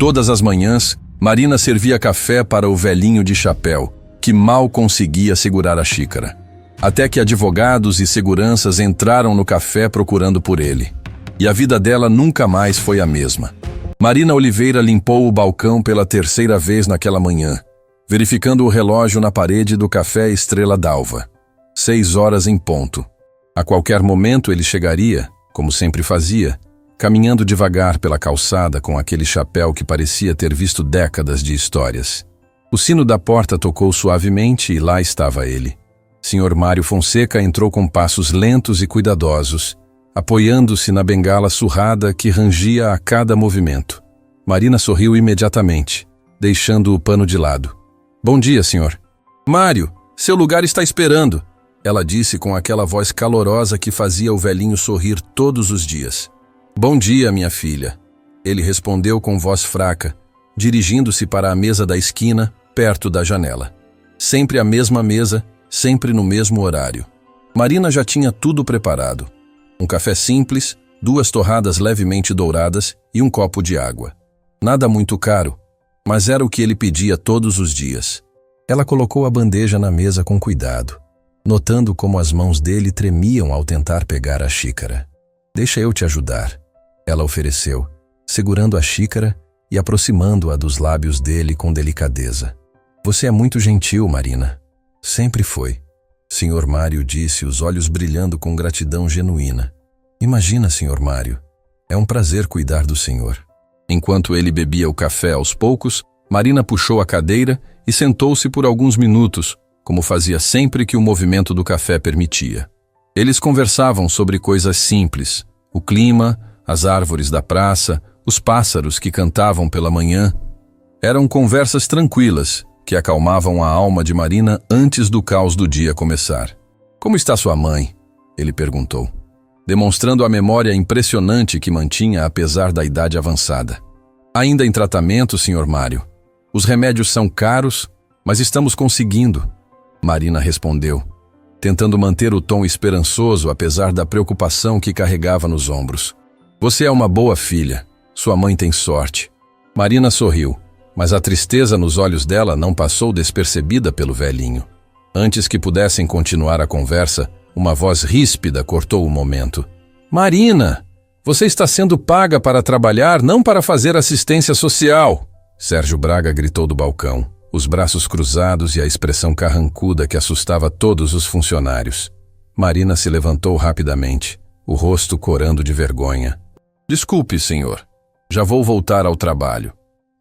Todas as manhãs, Marina servia café para o velhinho de chapéu, que mal conseguia segurar a xícara. Até que advogados e seguranças entraram no café procurando por ele. E a vida dela nunca mais foi a mesma. Marina Oliveira limpou o balcão pela terceira vez naquela manhã, verificando o relógio na parede do café Estrela d'Alva. 6 horas em ponto. A qualquer momento ele chegaria, como sempre fazia, caminhando devagar pela calçada com aquele chapéu que parecia ter visto décadas de histórias. O sino da porta tocou suavemente e lá estava ele. Sr. Mário Fonseca entrou com passos lentos e cuidadosos, apoiando-se na bengala surrada que rangia a cada movimento. Marina sorriu imediatamente, deixando o pano de lado. "Bom dia, senhor." "Mário, seu lugar está esperando," ela disse com aquela voz calorosa que fazia o velhinho sorrir todos os dias. "Bom dia, minha filha," ele respondeu com voz fraca, dirigindo-se para a mesa da esquina, perto da janela. Sempre a mesma mesa, sempre no mesmo horário. Marina já tinha tudo preparado. Um café simples, 2 torradas levemente douradas e um copo de água. Nada muito caro, mas era o que ele pedia todos os dias. Ela colocou a bandeja na mesa com cuidado, notando como as mãos dele tremiam ao tentar pegar a xícara. "Deixa eu te ajudar," ela ofereceu, segurando a xícara e aproximando-a dos lábios dele com delicadeza. "Você é muito gentil, Marina." "Sempre foi," Sr. Mário disse, os olhos brilhando com gratidão genuína. "Imagina, Sr. Mário. É um prazer cuidar do senhor." Enquanto ele bebia o café aos poucos, Marina puxou a cadeira e sentou-se por alguns minutos, como fazia sempre que o movimento do café permitia. Eles conversavam sobre coisas simples, o clima, as árvores da praça, os pássaros que cantavam pela manhã. Eram conversas tranquilas, que acalmavam a alma de Marina antes do caos do dia começar. "Como está sua mãe?" ele perguntou, demonstrando a memória impressionante que mantinha apesar da idade avançada. "Ainda em tratamento, Sr. Mário. Os remédios são caros, mas estamos conseguindo," Marina respondeu, tentando manter o tom esperançoso apesar da preocupação que carregava nos ombros. "Você é uma boa filha. Sua mãe tem sorte." Marina sorriu, mas a tristeza nos olhos dela não passou despercebida pelo velhinho. Antes que pudessem continuar a conversa, uma voz ríspida cortou o momento. "Marina, você está sendo paga para trabalhar, não para fazer assistência social!" Sérgio Braga gritou do balcão, os braços cruzados e a expressão carrancuda que assustava todos os funcionários. Marina se levantou rapidamente, o rosto corando de vergonha. "Desculpe, senhor. Já vou voltar ao trabalho."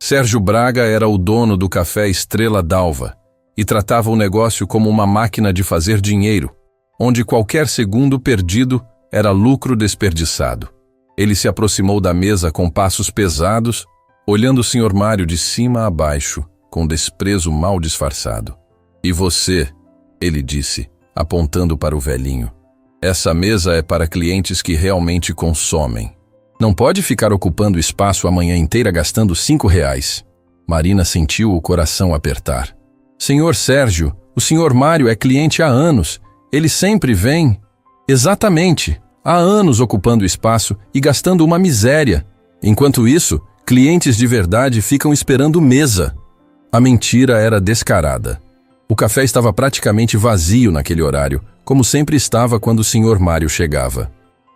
Sérgio Braga era o dono do café Estrela d'Alva e tratava o negócio como uma máquina de fazer dinheiro, onde qualquer segundo perdido era lucro desperdiçado. Ele se aproximou da mesa com passos pesados, olhando o Sr. Mário de cima a baixo, com desprezo mal disfarçado. "E você?" ele disse, apontando para o velhinho. "Essa mesa é para clientes que realmente consomem. Não pode ficar ocupando espaço a manhã inteira gastando R$5. Marina sentiu o coração apertar. "Senhor Sérgio, o Sr. Mário é cliente há anos. Ele sempre vem." "Exatamente. Há anos ocupando espaço e gastando uma miséria. Enquanto isso, clientes de verdade ficam esperando mesa." A mentira era descarada. O café estava praticamente vazio naquele horário, como sempre estava quando o Sr. Mário chegava.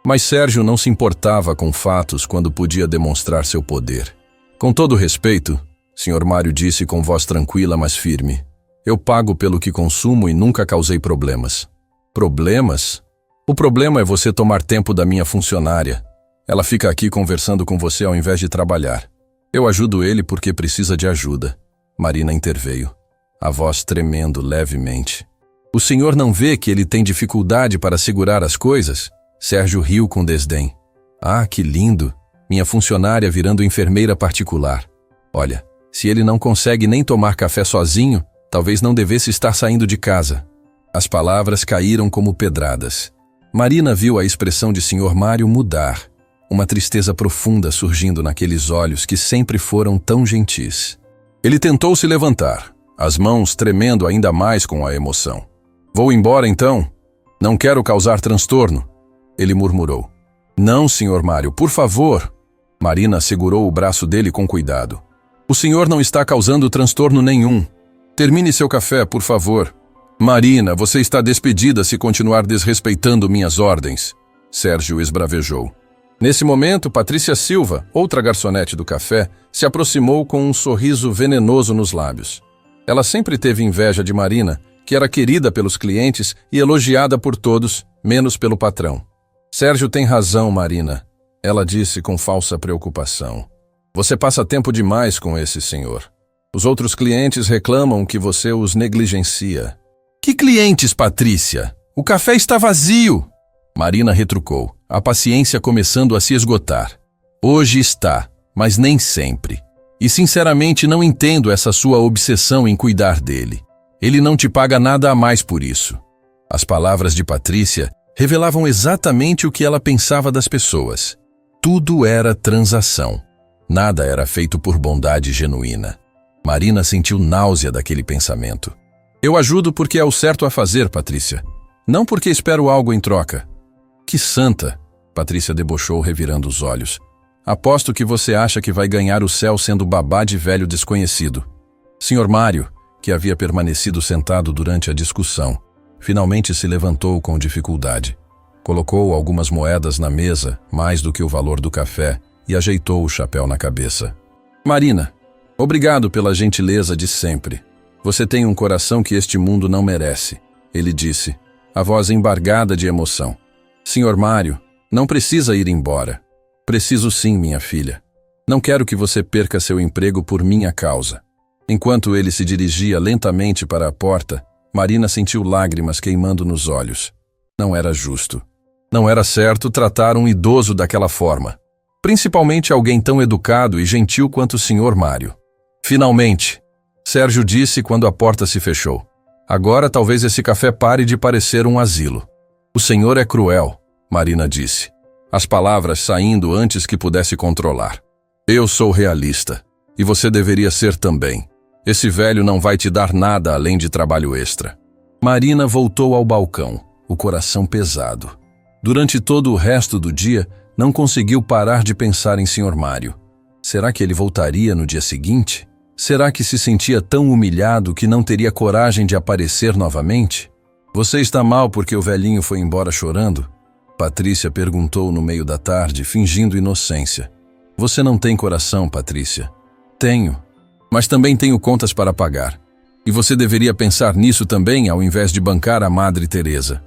Mas Sérgio não se importava com fatos quando podia demonstrar seu poder. "Com todo respeito," Sr. Mário disse com voz tranquila, mas firme, "eu pago pelo que consumo e nunca causei problemas." "Problemas? O problema é você tomar tempo da minha funcionária. Ela fica aqui conversando com você ao invés de trabalhar. Eu ajudo ele porque precisa de ajuda." Marina interveio, a voz tremendo levemente. "O senhor não vê que ele tem dificuldade para segurar as coisas?" Sérgio riu com desdém. "Ah, que lindo! Minha funcionária virando enfermeira particular. Olha, se ele não consegue nem tomar café sozinho, talvez não devesse estar saindo de casa." As palavras caíram como pedradas. Marina viu a expressão de Sr. Mário mudar, uma tristeza profunda surgindo naqueles olhos que sempre foram tão gentis. Ele tentou se levantar, as mãos tremendo ainda mais com a emoção. "Vou embora então? Não quero causar transtorno," ele murmurou. "Não, Sr. Mário, por favor." Marina segurou o braço dele com cuidado. O senhor não está causando transtorno nenhum. Termine seu café, por favor. Marina, você está despedida se continuar desrespeitando minhas ordens. Sérgio esbravejou. Nesse momento, Patrícia Silva, outra garçonete do café, se aproximou com um sorriso venenoso nos lábios. Ela sempre teve inveja de Marina, que era querida pelos clientes e elogiada por todos, menos pelo patrão. Sérgio tem razão, Marina, ela disse com falsa preocupação. Você passa tempo demais com esse senhor. Os outros clientes reclamam que você os negligencia. Que clientes, Patrícia? O café está vazio! Marina retrucou, a paciência começando a se esgotar. Hoje está, mas nem sempre. E sinceramente não entendo essa sua obsessão em cuidar dele. Ele não te paga nada a mais por isso. As palavras de Patrícia revelavam exatamente o que ela pensava das pessoas. Tudo era transação. Nada era feito por bondade genuína. Marina sentiu náusea daquele pensamento. Eu ajudo porque é o certo a fazer, Patrícia. Não porque espero algo em troca. Que santa! Patrícia debochou, revirando os olhos. Aposto que você acha que vai ganhar o céu sendo babá de velho desconhecido. Senhor Mário, que havia permanecido sentado durante a discussão, finalmente se levantou com dificuldade. Colocou algumas moedas na mesa, mais do que o valor do café, e ajeitou o chapéu na cabeça. Marina, obrigado pela gentileza de sempre. Você tem um coração que este mundo não merece, ele disse, a voz embargada de emoção. Senhor Mário, não precisa ir embora. Preciso sim, minha filha. Não quero que você perca seu emprego por minha causa. Enquanto ele se dirigia lentamente para a porta, Marina sentiu lágrimas queimando nos olhos. Não era justo. Não era certo tratar um idoso daquela forma. Principalmente alguém tão educado e gentil quanto o Sr. Mário. Finalmente, Sérgio disse quando a porta se fechou. Agora talvez esse café pare de parecer um asilo. O senhor é cruel, Marina disse, as palavras saindo antes que pudesse controlar. Eu sou realista, e você deveria ser também. Esse velho não vai te dar nada além de trabalho extra. Marina voltou ao balcão, o coração pesado. Durante todo o resto do dia, não conseguiu parar de pensar em Sr. Mário. Será que ele voltaria no dia seguinte? Será que se sentia tão humilhado que não teria coragem de aparecer novamente? Você está mal porque o velhinho foi embora chorando? Patrícia perguntou no meio da tarde, fingindo inocência. Você não tem coração, Patrícia. Tenho, mas também tenho contas para pagar. E você deveria pensar nisso também ao invés de bancar a Madre Teresa.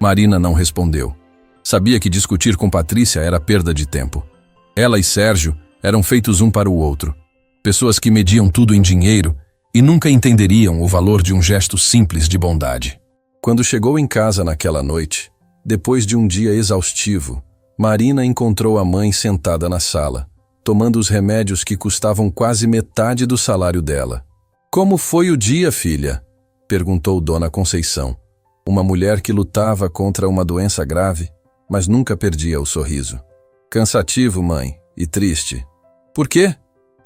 Marina não respondeu. Sabia que discutir com Patrícia era perda de tempo. Ela e Sérgio eram feitos um para o outro. Pessoas que mediam tudo em dinheiro e nunca entenderiam o valor de um gesto simples de bondade. Quando chegou em casa naquela noite, depois de um dia exaustivo, Marina encontrou a mãe sentada na sala, tomando os remédios que custavam quase metade do salário dela. Como foi o dia, filha? Perguntou Dona Conceição, uma mulher que lutava contra uma doença grave, mas nunca perdia o sorriso. Cansativo, mãe, e triste. Por quê?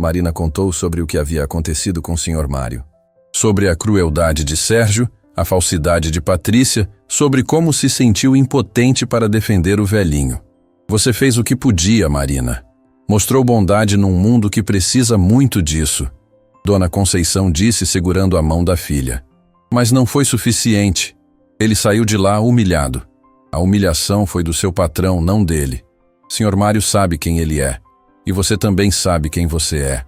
Marina contou sobre o que havia acontecido com o Sr. Mário. Sobre a crueldade de Sérgio, a falsidade de Patrícia, sobre como se sentiu impotente para defender o velhinho. Você fez o que podia, Marina. Mostrou bondade num mundo que precisa muito disso. Dona Conceição disse segurando a mão da filha. Mas não foi suficiente. Ele saiu de lá humilhado. A humilhação foi do seu patrão, não dele. Sr. Mário sabe quem ele é. E você também sabe quem você é.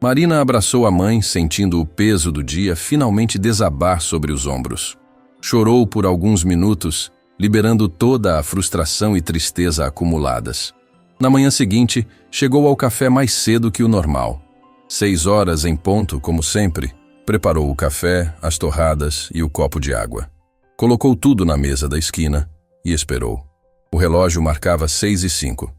Marina abraçou a mãe, sentindo o peso do dia finalmente desabar sobre os ombros. Chorou por alguns minutos, liberando toda a frustração e tristeza acumuladas. Na manhã seguinte, chegou ao café mais cedo que o normal. 6 horas em ponto, como sempre, preparou o café, as torradas e o copo de água. Colocou tudo na mesa da esquina e esperou. O relógio marcava 6h05.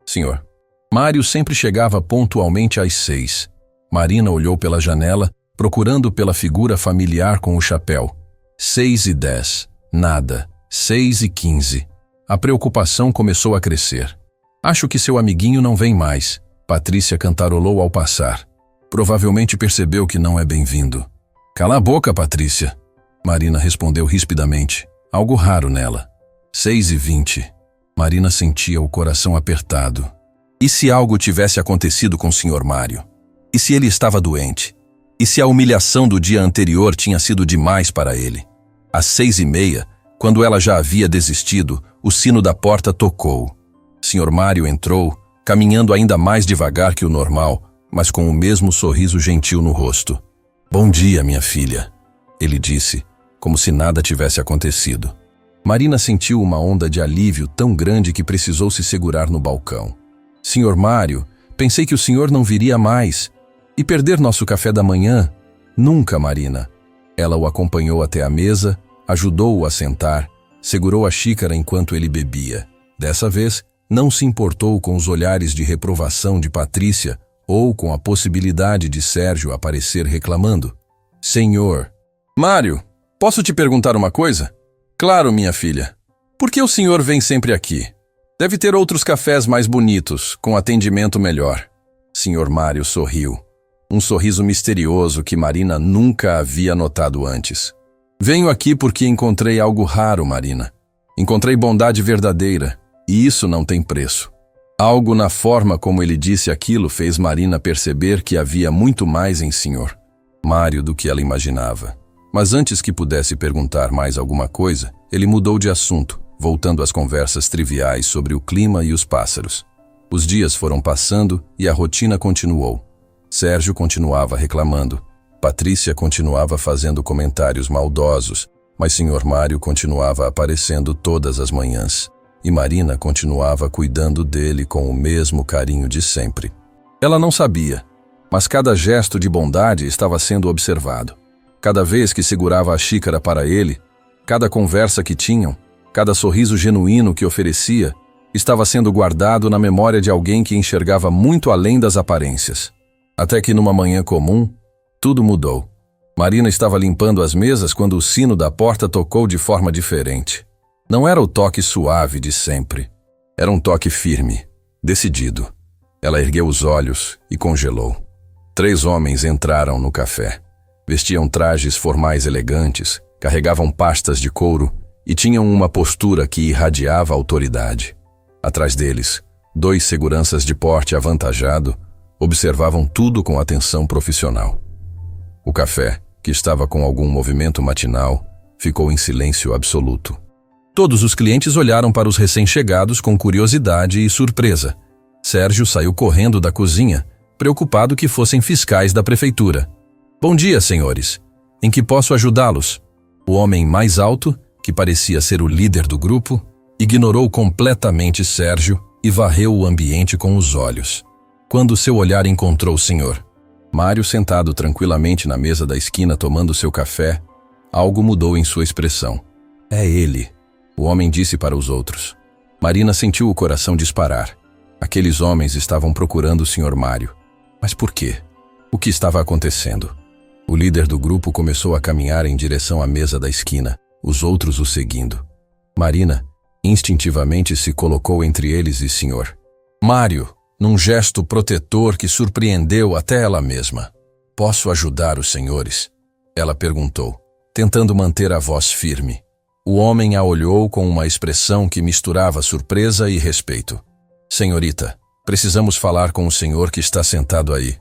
Senhor. Mário sempre chegava pontualmente às 6. Marina olhou pela janela, procurando pela figura familiar com o chapéu. 6h10. Nada. 6h15. A preocupação começou a crescer. Acho que seu amiguinho não vem mais. Patrícia cantarolou ao passar. Provavelmente percebeu que não é bem-vindo. Cala a boca, Patrícia. Marina respondeu rispidamente. Algo raro nela. 6h20. Marina sentia o coração apertado. E se algo tivesse acontecido com o Sr. Mário? E se ele estava doente? E se a humilhação do dia anterior tinha sido demais para ele? Às 6:30, quando ela já havia desistido, o sino da porta tocou. Sr. Mário entrou, caminhando ainda mais devagar que o normal, mas com o mesmo sorriso gentil no rosto. "Bom dia, minha filha", ele disse, como se nada tivesse acontecido. Marina sentiu uma onda de alívio tão grande que precisou se segurar no balcão. "Sr. Mário, pensei que o senhor não viria mais. E perder nosso café da manhã? Nunca, Marina." Ela o acompanhou até a mesa, ajudou-o a sentar, segurou a xícara enquanto ele bebia. Dessa vez, não se importou com os olhares de reprovação de Patrícia ou com a possibilidade de Sérgio aparecer reclamando. "Senhor..." "Mário, posso te perguntar uma coisa?" "Claro, minha filha. Por que o senhor vem sempre aqui? Deve ter outros cafés mais bonitos, com atendimento melhor." Sr. Mário sorriu. Um sorriso misterioso que Marina nunca havia notado antes. "Venho aqui porque encontrei algo raro, Marina. Encontrei bondade verdadeira, e isso não tem preço." Algo na forma como ele disse aquilo fez Marina perceber que havia muito mais em Sr. Mário do que ela imaginava. Mas antes que pudesse perguntar mais alguma coisa, ele mudou de assunto, voltando às conversas triviais sobre o clima e os pássaros. Os dias foram passando e a rotina continuou. Sérgio continuava reclamando. Patrícia continuava fazendo comentários maldosos, mas Sr. Mário continuava aparecendo todas as manhãs. E Marina continuava cuidando dele com o mesmo carinho de sempre. Ela não sabia, mas cada gesto de bondade estava sendo observado. Cada vez que segurava a xícara para ele, cada conversa que tinham, cada sorriso genuíno que oferecia, estava sendo guardado na memória de alguém que enxergava muito além das aparências. Até que numa manhã comum, tudo mudou. Marina estava limpando as mesas quando o sino da porta tocou de forma diferente. Não era o toque suave de sempre. Era um toque firme, decidido. Ela ergueu os olhos e congelou. 3 homens entraram no café. Vestiam trajes formais elegantes, carregavam pastas de couro e tinham uma postura que irradiava autoridade. Atrás deles, 2 seguranças de porte avantajado observavam tudo com atenção profissional. O café, que estava com algum movimento matinal, ficou em silêncio absoluto. Todos os clientes olharam para os recém-chegados com curiosidade e surpresa. Sérgio saiu correndo da cozinha, preocupado que fossem fiscais da prefeitura. "Bom dia, senhores. Em que posso ajudá-los?" O homem mais alto, que parecia ser o líder do grupo, ignorou completamente Sérgio e varreu o ambiente com os olhos. Quando seu olhar encontrou o Sr. Mário sentado tranquilamente na mesa da esquina tomando seu café, algo mudou em sua expressão. "É ele", o homem disse para os outros. Marina sentiu o coração disparar. Aqueles homens estavam procurando o Sr. Mário. Mas por quê? O que estava acontecendo? O líder do grupo começou a caminhar em direção à mesa da esquina, os outros o seguindo. Marina, instintivamente, se colocou entre eles e Sr. Mário, num gesto protetor que surpreendeu até ela mesma. "Posso ajudar os senhores?" ela perguntou, tentando manter a voz firme. O homem a olhou com uma expressão que misturava surpresa e respeito. "Senhorita, precisamos falar com o senhor que está sentado aí.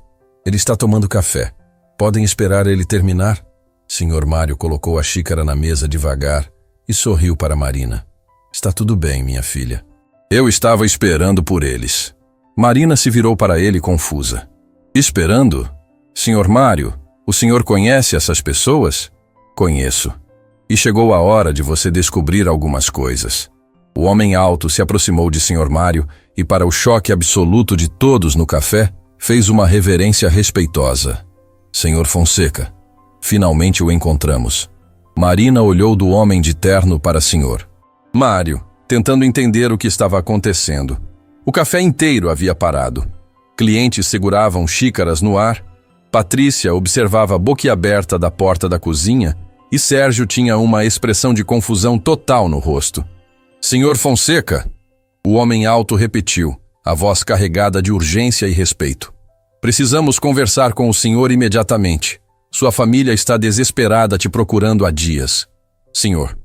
Ele está tomando café. Podem esperar ele terminar?" Sr. Mário colocou a xícara na mesa devagar e sorriu para Marina. "Está tudo bem, minha filha." "Eu estava esperando por eles." Marina se virou para ele confusa. "Esperando? Sr. Mário, o senhor conhece essas pessoas?" "Conheço. E chegou a hora de você descobrir algumas coisas." O homem alto se aproximou de Sr. Mário e, para o choque absoluto de todos no café, fez uma reverência respeitosa. "Sr. Fonseca, finalmente o encontramos." Marina olhou do homem de terno para Sr. Mário, tentando entender o que estava acontecendo. O café inteiro havia parado. Clientes seguravam xícaras no ar, Patrícia observava boquiaberta da porta da cozinha e Sérgio tinha uma expressão de confusão total no rosto. "Sr. Fonseca?" O homem alto repetiu, a voz carregada de urgência e respeito. "Precisamos conversar com o senhor imediatamente. Sua família está desesperada te procurando há dias." "Senhor."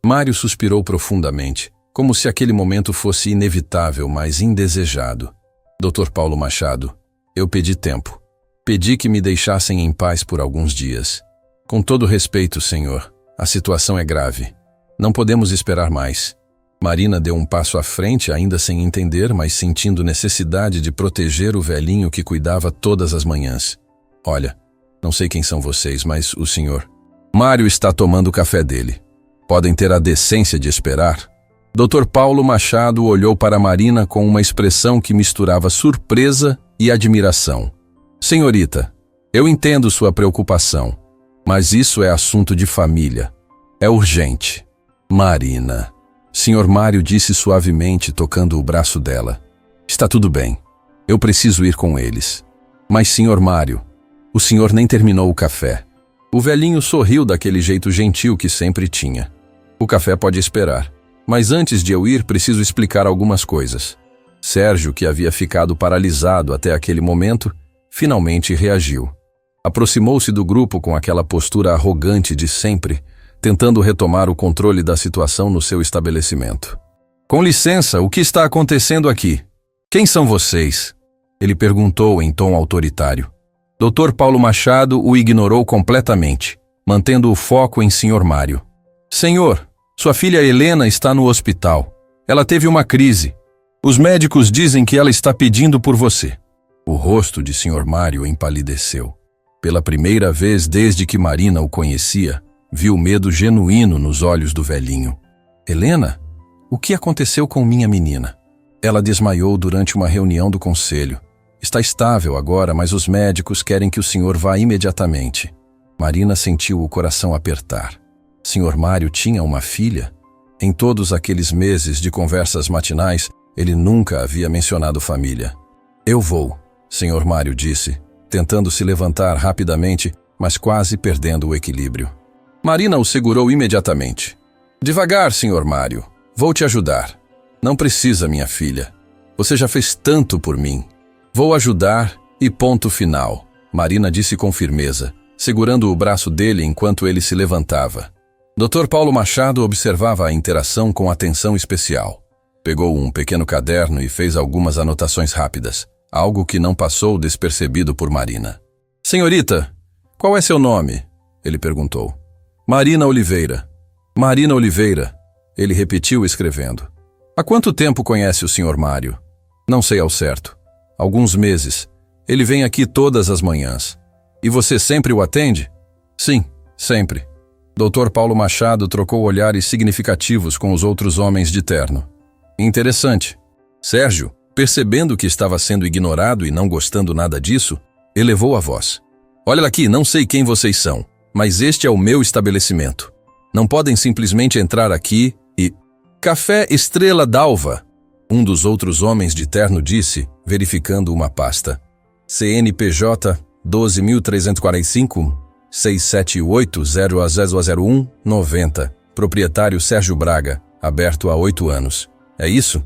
Mário suspirou profundamente, como se aquele momento fosse inevitável, mas indesejado. "Dr. Paulo Machado, eu pedi tempo. Pedi que me deixassem em paz por alguns dias. Com todo respeito, senhor, a situação é grave. Não podemos esperar mais. Marina deu um passo à frente, ainda sem entender, mas sentindo necessidade de proteger o velhinho que cuidava todas as manhãs. Olha, não sei quem são vocês, mas o senhor... Mário está tomando o café dele. Podem ter a decência de esperar? Dr. Paulo Machado olhou para Marina com uma expressão que misturava surpresa e admiração. Senhorita, eu entendo sua preocupação, mas isso é assunto de família. É urgente. Marina. Sr. Mário disse suavemente, tocando o braço dela. Está tudo bem. Eu preciso ir com eles. Mas, Sr. Mário, o senhor nem terminou o café. O velhinho sorriu daquele jeito gentil que sempre tinha. O café pode esperar. Mas antes de eu ir, preciso explicar algumas coisas. Sérgio, que havia ficado paralisado até aquele momento, finalmente reagiu. Aproximou-se do grupo com aquela postura arrogante de sempre, tentando retomar o controle da situação no seu estabelecimento. Com licença, o que está acontecendo aqui? Quem são vocês? Ele perguntou em tom autoritário. Dr. Paulo Machado o ignorou completamente, mantendo o foco em Sr. Mário. Senhor, sua filha Helena está no hospital. Ela teve uma crise. Os médicos dizem que ela está pedindo por você. O rosto de Sr. Mário empalideceu. Pela primeira vez desde que Marina o conhecia, viu medo genuíno nos olhos do velhinho. Helena? O que aconteceu com minha menina? Ela desmaiou durante uma reunião do conselho. Está estável agora, mas os médicos querem que o senhor vá imediatamente. Marina sentiu o coração apertar. Sr. Mário tinha uma filha? Em todos aqueles meses de conversas matinais, ele nunca havia mencionado família. Eu vou, Sr. Mário disse, tentando se levantar rapidamente, mas quase perdendo o equilíbrio. Marina o segurou imediatamente. Devagar, Sr. Mário. Vou te ajudar. Não precisa, minha filha. Você já fez tanto por mim. Vou ajudar e ponto final, Marina disse com firmeza, segurando o braço dele enquanto ele se levantava. Dr. Paulo Machado observava a interação com atenção especial. Pegou um pequeno caderno e fez algumas anotações rápidas, algo que não passou despercebido por Marina. Senhorita, qual é seu nome? Ele perguntou. Marina Oliveira. Marina Oliveira, ele repetiu escrevendo. Há quanto tempo conhece o Sr. Mário? Não sei ao certo. Alguns meses. Ele vem aqui todas as manhãs. E você sempre o atende? Sim, sempre. Dr. Paulo Machado trocou olhares significativos com os outros homens de terno. Interessante. Sérgio, percebendo que estava sendo ignorado e não gostando nada disso, elevou a voz. Olha aqui, não sei quem vocês são, mas este é o meu estabelecimento. Não podem simplesmente entrar aqui e... Café Estrela d'Alva, um dos outros homens de terno disse, verificando uma pasta. CNPJ 12.345-678-0001-90. Proprietário Sérgio Braga, aberto há 8 anos. É isso?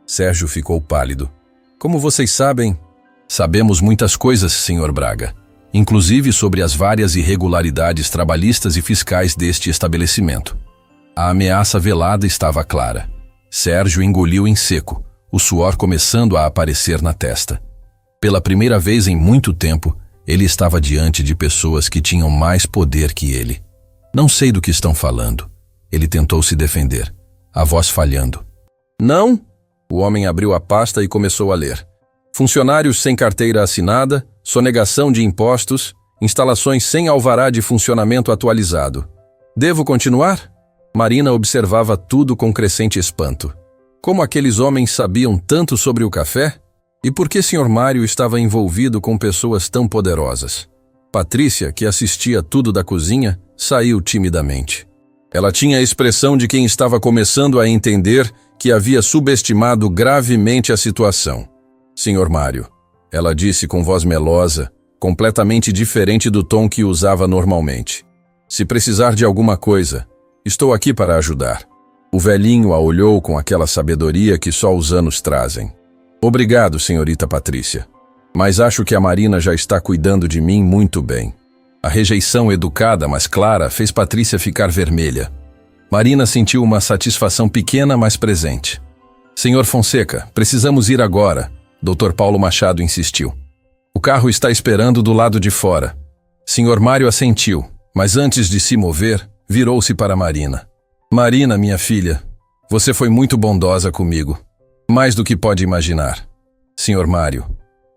Sérgio ficou pálido. Como vocês sabem? Sabemos muitas coisas, Sr. Braga. Inclusive sobre as várias irregularidades trabalhistas e fiscais deste estabelecimento. A ameaça velada estava clara. Sérgio engoliu em seco, o suor começando a aparecer na testa. Pela primeira vez em muito tempo, ele estava diante de pessoas que tinham mais poder que ele. Não sei do que estão falando. Ele tentou se defender, a voz falhando. Não? O homem abriu a pasta e começou a ler. Funcionários sem carteira assinada, sonegação de impostos, instalações sem alvará de funcionamento atualizado. Devo continuar? Marina observava tudo com crescente espanto. Como aqueles homens sabiam tanto sobre o café? E por que Sr. Mário estava envolvido com pessoas tão poderosas? Patrícia, que assistia tudo da cozinha, saiu timidamente. Ela tinha a expressão de quem estava começando a entender que havia subestimado gravemente a situação. Sr. Mário, ela disse com voz melosa, completamente diferente do tom que usava normalmente. Se precisar de alguma coisa, estou aqui para ajudar. O velhinho a olhou com aquela sabedoria que só os anos trazem. Obrigado, senhorita Patrícia. Mas acho que a Marina já está cuidando de mim muito bem. A rejeição educada, mas clara, fez Patrícia ficar vermelha. Marina sentiu uma satisfação pequena, mas presente. Senhor Fonseca, precisamos ir agora, Dr. Paulo Machado insistiu. O carro está esperando do lado de fora. Sr. Mário assentiu, mas antes de se mover, virou-se para Marina. Marina, minha filha, você foi muito bondosa comigo. Mais do que pode imaginar. Sr. Mário,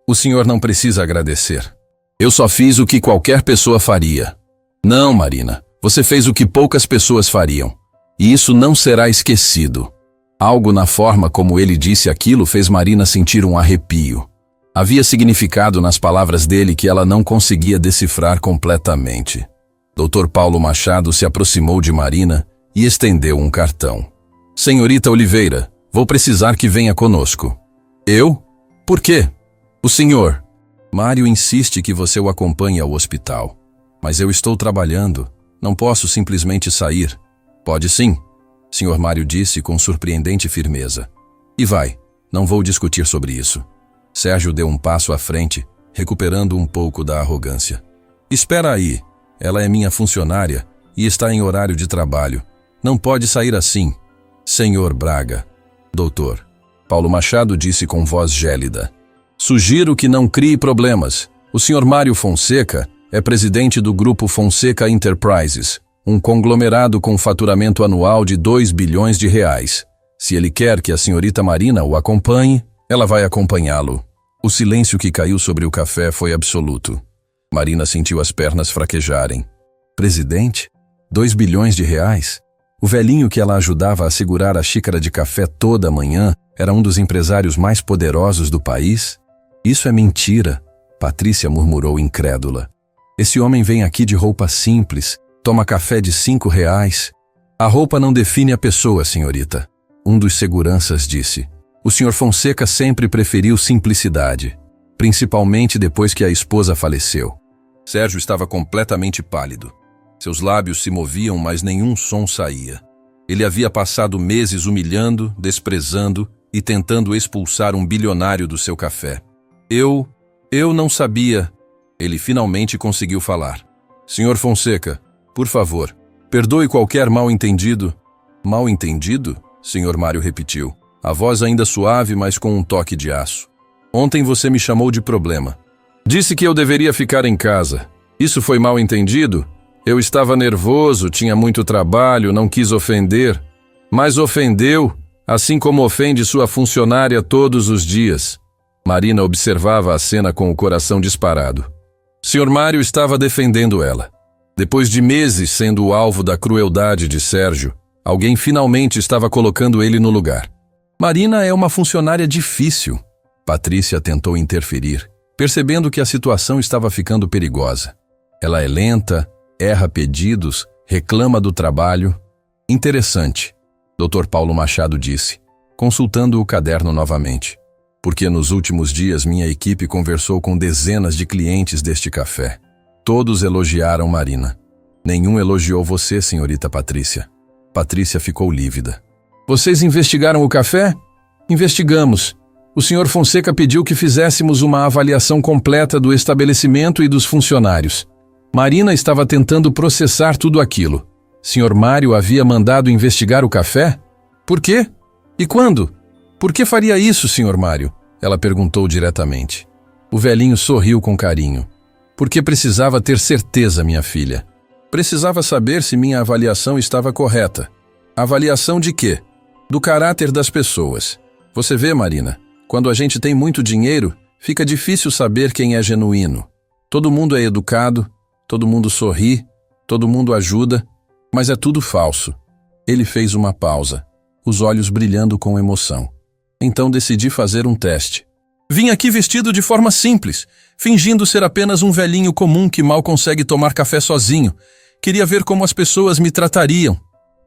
o senhor não precisa agradecer. Eu só fiz o que qualquer pessoa faria. Não, Marina, você fez o que poucas pessoas fariam. E isso não será esquecido. Algo na forma como ele disse aquilo fez Marina sentir um arrepio. Havia significado nas palavras dele que ela não conseguia decifrar completamente. Dr. Paulo Machado se aproximou de Marina e estendeu um cartão. Senhorita Oliveira, vou precisar que venha conosco. Eu? Por quê? O senhor. Mário insiste que você o acompanhe ao hospital. Mas eu estou trabalhando. Não posso simplesmente sair. Pode sim, Sr. Mário disse com surpreendente firmeza. E vai, não vou discutir sobre isso. Sérgio deu um passo à frente, recuperando um pouco da arrogância. Espera aí, ela é minha funcionária e está em horário de trabalho. Não pode sair assim. Senhor Braga. Doutor. Paulo Machado disse com voz gélida. Sugiro que não crie problemas. O Sr. Mário Fonseca é presidente do Grupo Fonseca Enterprises, um conglomerado com faturamento anual de 2 bilhões de reais. Se ele quer que a senhorita Marina o acompanhe, ela vai acompanhá-lo. O silêncio que caiu sobre o café foi absoluto. Marina sentiu as pernas fraquejarem. Presidente? 2 bilhões de reais? O velhinho que ela ajudava a segurar a xícara de café toda manhã era um dos empresários mais poderosos do país? Isso é mentira, Patrícia murmurou incrédula. Esse homem vem aqui de roupa simples, toma café de 5 reais. A roupa não define a pessoa, senhorita. Um dos seguranças disse. O Sr. Fonseca sempre preferiu simplicidade, principalmente depois que a esposa faleceu. Sérgio estava completamente pálido. Seus lábios se moviam, mas nenhum som saía. Ele havia passado meses humilhando, desprezando e tentando expulsar um bilionário do seu café. Eu não sabia. Ele finalmente conseguiu falar. Sr. Fonseca, por favor, perdoe qualquer mal-entendido. Mal-entendido? Sr. Mário repetiu. A voz ainda suave, mas com um toque de aço. Ontem você me chamou de problema. Disse que eu deveria ficar em casa. Isso foi mal entendido? Eu estava nervoso, tinha muito trabalho, não quis ofender. Mas ofendeu, assim como ofende sua funcionária todos os dias. Marina observava a cena com o coração disparado. Sr. Mário estava defendendo ela. Depois de meses sendo o alvo da crueldade de Sérgio, alguém finalmente estava colocando ele no lugar. Marina é uma funcionária difícil. Patrícia tentou interferir, percebendo que a situação estava ficando perigosa. Ela é lenta, erra pedidos, reclama do trabalho. Interessante, Dr. Paulo Machado disse, consultando o caderno novamente. Porque nos últimos dias minha equipe conversou com dezenas de clientes deste café. Todos elogiaram Marina. Nenhum elogiou você, senhorita Patrícia. Patrícia ficou lívida. Vocês investigaram o café? Investigamos. O Sr. Fonseca pediu que fizéssemos uma avaliação completa do estabelecimento e dos funcionários. Marina estava tentando processar tudo aquilo. Sr. Mário havia mandado investigar o café? Por quê? E quando? Por que faria isso, Sr. Mário? Ela perguntou diretamente. O velhinho sorriu com carinho. Porque precisava ter certeza, minha filha. Precisava saber se minha avaliação estava correta. Avaliação de quê? Do caráter das pessoas. Você vê, Marina, quando a gente tem muito dinheiro, fica difícil saber quem é genuíno. Todo mundo é educado, todo mundo sorri, todo mundo ajuda, mas é tudo falso. Ele fez uma pausa, os olhos brilhando com emoção. Então decidi fazer um teste. Vim aqui vestido de forma simples, fingindo ser apenas um velhinho comum que mal consegue tomar café sozinho. Queria ver como as pessoas me tratariam.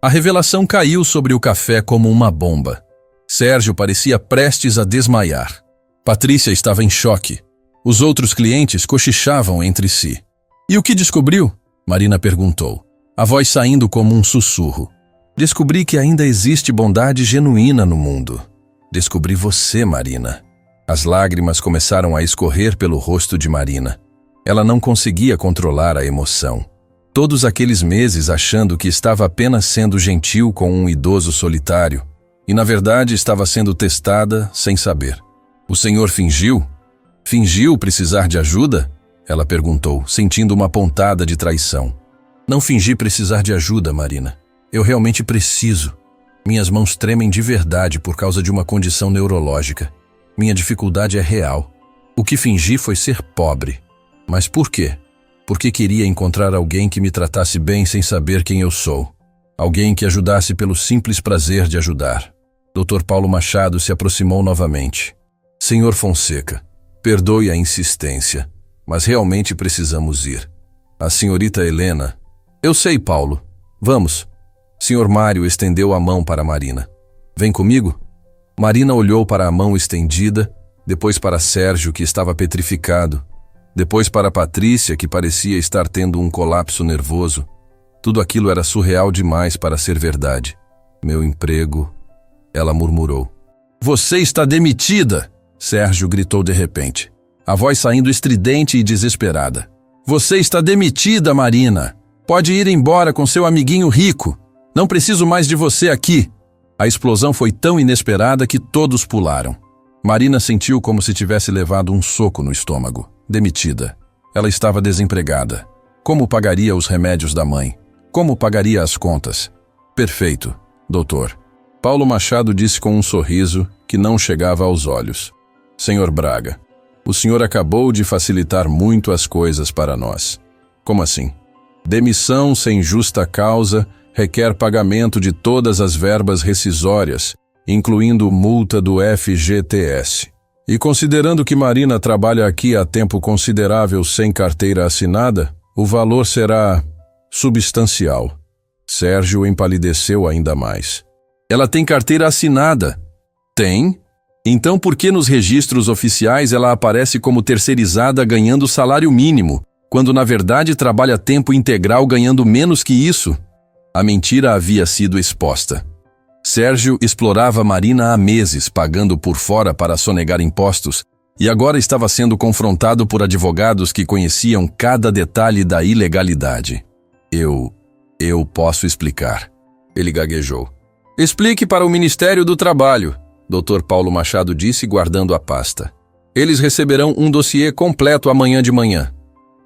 A revelação caiu sobre o café como uma bomba. Sérgio parecia prestes a desmaiar. Patrícia estava em choque. Os outros clientes cochichavam entre si. E o que descobriu? Marina perguntou, a voz saindo como um sussurro. Descobri que ainda existe bondade genuína no mundo. Descobri você, Marina. As lágrimas começaram a escorrer pelo rosto de Marina. Ela não conseguia controlar a emoção. Todos aqueles meses achando que estava apenas sendo gentil com um idoso solitário, e na verdade estava sendo testada sem saber. O senhor fingiu? Fingiu precisar de ajuda? Ela perguntou, sentindo uma pontada de traição. Não fingi precisar de ajuda, Marina. Eu realmente preciso. Minhas mãos tremem de verdade por causa de uma condição neurológica. Minha dificuldade é real. O que fingi foi ser pobre. Mas por quê? Porque queria encontrar alguém que me tratasse bem sem saber quem eu sou. Alguém que ajudasse pelo simples prazer de ajudar. Dr. Paulo Machado se aproximou novamente. Senhor Fonseca, perdoe a insistência, mas realmente precisamos ir. A senhorita Helena... Eu sei, Paulo. Vamos. Sr. Mário estendeu a mão para Marina. Vem comigo? Marina olhou para a mão estendida, depois para Sérgio, que estava petrificado, depois para Patrícia, que parecia estar tendo um colapso nervoso. Tudo aquilo era surreal demais para ser verdade. Meu emprego... Ela murmurou. Você está demitida! Sérgio gritou de repente, a voz saindo estridente e desesperada. Você está demitida, Marina! Pode ir embora com seu amiguinho rico. Não preciso mais de você aqui. A explosão foi tão inesperada que todos pularam. Marina sentiu como se tivesse levado um soco no estômago. Demitida. Ela estava desempregada. Como pagaria os remédios da mãe? Como pagaria as contas? Perfeito, doutor. Paulo Machado disse com um sorriso que não chegava aos olhos. Senhor Braga, o senhor acabou de facilitar muito as coisas para nós. Como assim? Demissão sem justa causa requer pagamento de todas as verbas rescisórias, incluindo multa do FGTS. E considerando que Marina trabalha aqui há tempo considerável sem carteira assinada, o valor será substancial. Sérgio empalideceu ainda mais. Ela tem carteira assinada. Tem? Então por que nos registros oficiais ela aparece como terceirizada ganhando salário mínimo, quando na verdade trabalha tempo integral ganhando menos que isso? A mentira havia sido exposta. Sérgio explorava Marina há meses, pagando por fora para sonegar impostos, e agora estava sendo confrontado por advogados que conheciam cada detalhe da ilegalidade. Eu posso explicar. Ele gaguejou. Explique para o Ministério do Trabalho, Dr. Paulo Machado disse, guardando a pasta. Eles receberão um dossiê completo amanhã de manhã.